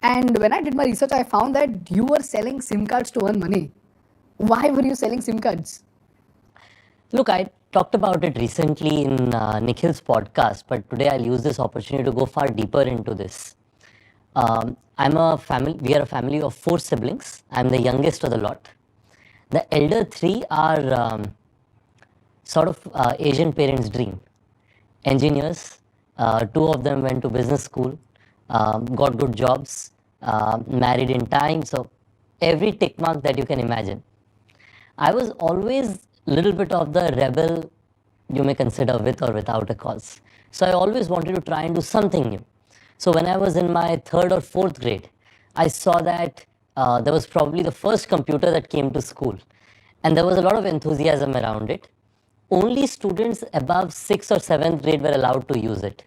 And when I did my research, I found that you were selling SIM cards to earn money. Why were you selling SIM cards? Look, I talked about it recently in Nikhil's podcast, but today I'll use this opportunity to go far deeper into this. We are a family of 4 siblings. I'm the youngest of the lot. The elder 3 are sort of Asian parents' dream. Engineers, 2 of them went to business school, got good jobs, married in time, so every tick mark that you can imagine. I was always a little bit of the rebel, you may consider, with or without a cause. So I always wanted to try and do something new. So when I was in my 3rd or 4th grade, I saw that there was probably the first computer that came to school, and there was a lot of enthusiasm around it. Only students above 6th or 7th grade were allowed to use it.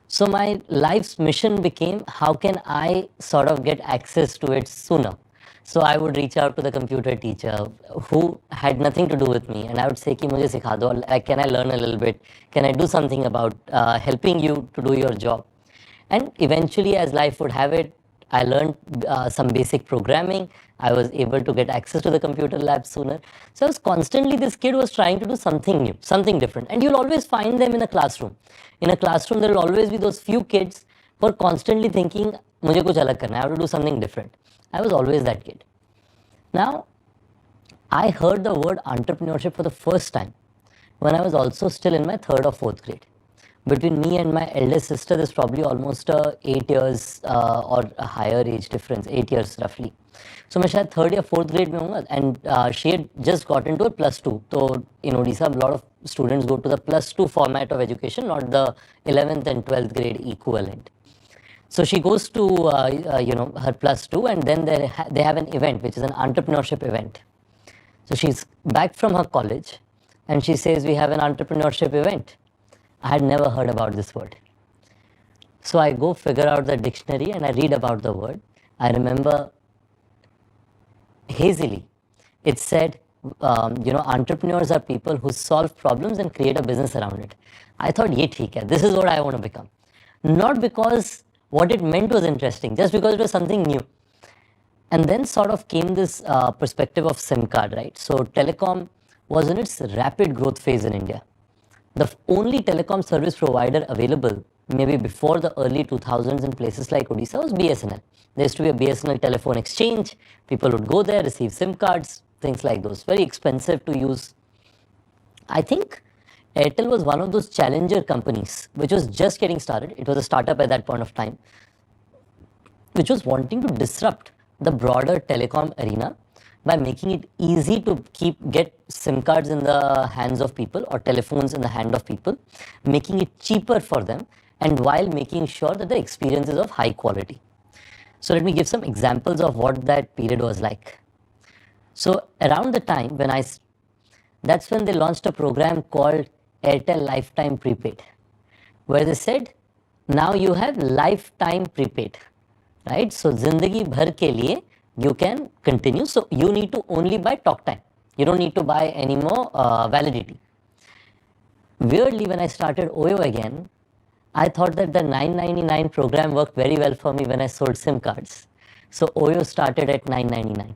So my life's mission became, how can I sort of get access to it sooner? So I would reach out to the computer teacher who had nothing to do with me, and I would say, "Ki mujhe sikha do, like, can I learn a little bit? Can I do something about helping you to do your job?" And eventually, as life would have it, I learned some basic programming. I was able to get access to the computer lab sooner. So I was constantly, this kid was trying to do something new, something different. And you'll always find them in a classroom. In a classroom, there will always be those few kids who are constantly thinking, "Mujhe kuch alag karna hai, I have to do something different." I was always that kid. Now, I heard the word entrepreneurship for the first time when I was also still in my 3rd or 4th grade. Between me and my eldest sister, there's probably almost 8 years or a higher age difference, 8 years roughly. So मैं शायद 3rd या 4th grade में हूँ, and she had just got into a +2. So in Odisha, a lot of students go to the +2 format of education, not the 11th and 12th grade equivalent. So she goes to her +2, and then they have an event, which is an entrepreneurship event. So she's back from her college, and she says, "We have an entrepreneurship event." I had never heard about this word. So I go figure out the dictionary and I read about the word. I remember hazily, it said, entrepreneurs are people who solve problems and create a business around it. I thought, "Ye theek hai, this is what I want to become." Not because what it meant was interesting, just because it was something new. And then sort of came this perspective of SIM card, right? So telecom was in its rapid growth phase in India. The only telecom service provider available, maybe before the early 2000s in places like Odisha, was BSNL. There used to be a BSNL telephone exchange. People would go there, receive SIM cards, things like those. Very expensive to use. I think Airtel was one of those challenger companies which was just getting started. It was a startup at that point of time, which was wanting to disrupt the broader telecom arena by making it easy to get SIM cards in the hands of people or telephones in the hand of people, making it cheaper for them, and while making sure that the experience is of high quality. So let me give some examples of what that period was like. So around the time that's when they launched a program called Airtel Lifetime Prepaid, where they said, now you have lifetime prepaid, right? So zindagi bhar ke liye you can continue. So you need to only buy talk time. You don't need to buy any more validity. Weirdly, when I started OYO again, I thought that the 999 program worked very well for me when I sold SIM cards. So OYO started at 999.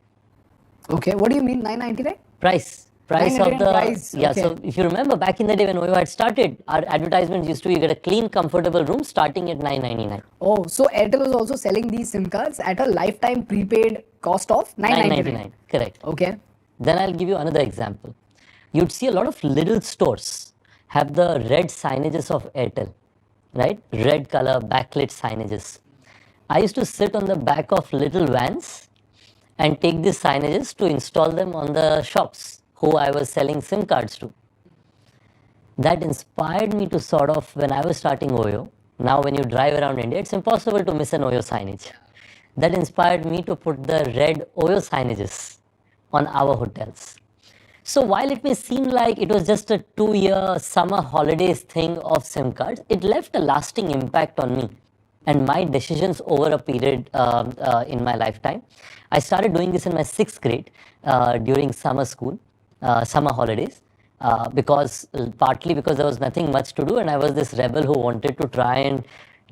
Okay, what do you mean 999? Price. Price of 999 the price. yeah. Okay. So if you remember back in the day when Oyo had started, our advertisements used to be you get a clean, comfortable room starting at 999. Oh, so Airtel was also selling these SIM cards at a lifetime prepaid cost of 999. Correct. Okay. Then I'll give you another example. You'd see a lot of little stores have the red signages of Airtel, right? Red color backlit signages. I used to sit on the back of little vans and take these signages to install them on the shops who I was selling SIM cards to. That inspired me to sort of, when I was starting Oyo, now when you drive around India, it's impossible to miss an Oyo signage. That inspired me to put the red Oyo signages on our hotels. So while it may seem like it was just a 2-year summer holidays thing of SIM cards, it left a lasting impact on me and my decisions over a period in my lifetime. I started doing this in my 6th grade during summer school, summer holidays, partly because there was nothing much to do and I was this rebel who wanted to try and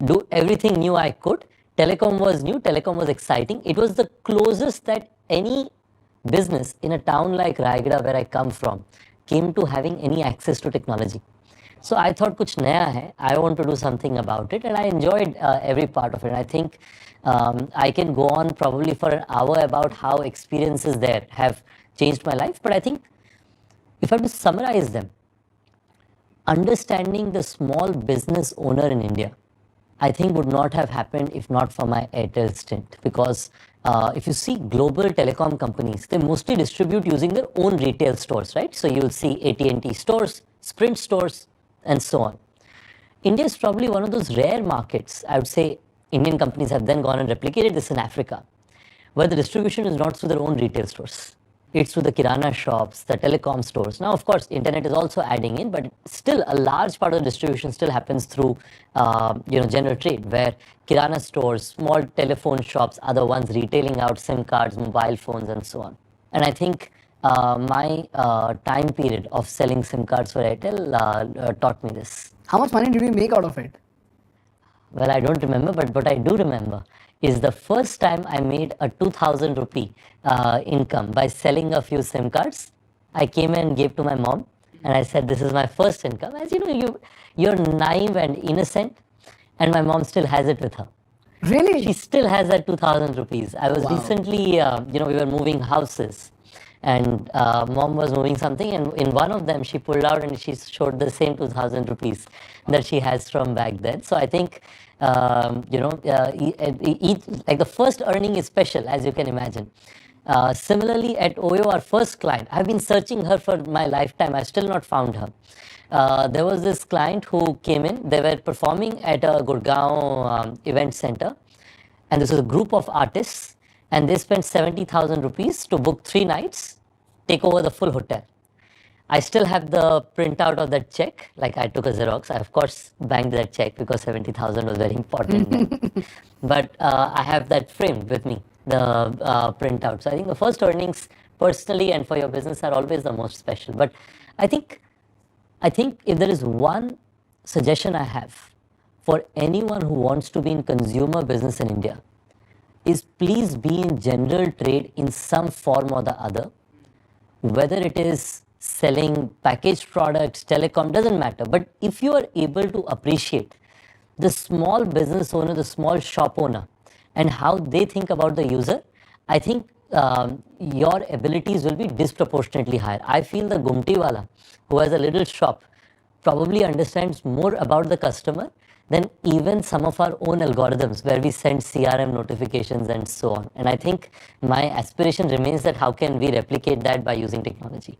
do everything new I could. Telecom was new, telecom was exciting. It was the closest that any business in a town like Raigada, where I come from, came to having any access to technology. So I thought kuch naya hai, I want to do something about it, and I enjoyed every part of it. And I think I can go on probably for an hour about how experiences there have changed my life, but I think if I have to summarize them, understanding the small business owner in India, I think would not have happened if not for my Airtel stint, because if you see global telecom companies, they mostly distribute using their own retail stores, right? So you'll see AT&T stores, Sprint stores, and so on. India is probably one of those rare markets, I would say Indian companies have then gone and replicated this in Africa, where the distribution is not through their own retail stores. It's through the kirana shops, the telecom stores. Now, of course, internet is also adding in, but still a large part of the distribution still happens through, general trade, where kirana stores, small telephone shops are the ones retailing out SIM cards, mobile phones, and so on. And I think my time period of selling SIM cards for Airtel taught me this. How much money did you make out of it? Well, I don't remember, but what I do remember is the first time I made a 2,000 rupee income by selling a few SIM cards. I came and gave to my mom and I said, this is my first income. As you know, you're naive and innocent, and my mom still has it with her. Really? She still has that 2,000 rupees. I was recently, we were moving houses, and mom was moving something, and in one of them she pulled out and she showed the same 2,000 rupees that she has from back then. So I think like the first earning is special, as you can imagine. Similarly, at Oyo, our first client, I've been searching her for my lifetime. I've still not found her. There was this client who came in. They were performing at a Gurgaon event center, and this was a group of artists, and they spent 70,000 rupees to book 3 nights, take over the full hotel. I still have the printout of that check. Like, I took a Xerox. I, of course, banked that check because 70,000 was very important then. But I have that framed with me, the printout. So I think the first earnings, personally and for your business, are always the most special. But I think if there is one suggestion I have for anyone who wants to be in consumer business in India, is please be in general trade in some form or the other, whether it is selling packaged products, telecom, doesn't matter. But if you are able to appreciate the small business owner, the small shop owner, and how they think about the user, I think your abilities will be disproportionately higher. I feel the Gumtiwala, who has a little shop, probably understands more about the customer than even some of our own algorithms, where we send CRM notifications and so on. And I think my aspiration remains that how can we replicate that by using technology.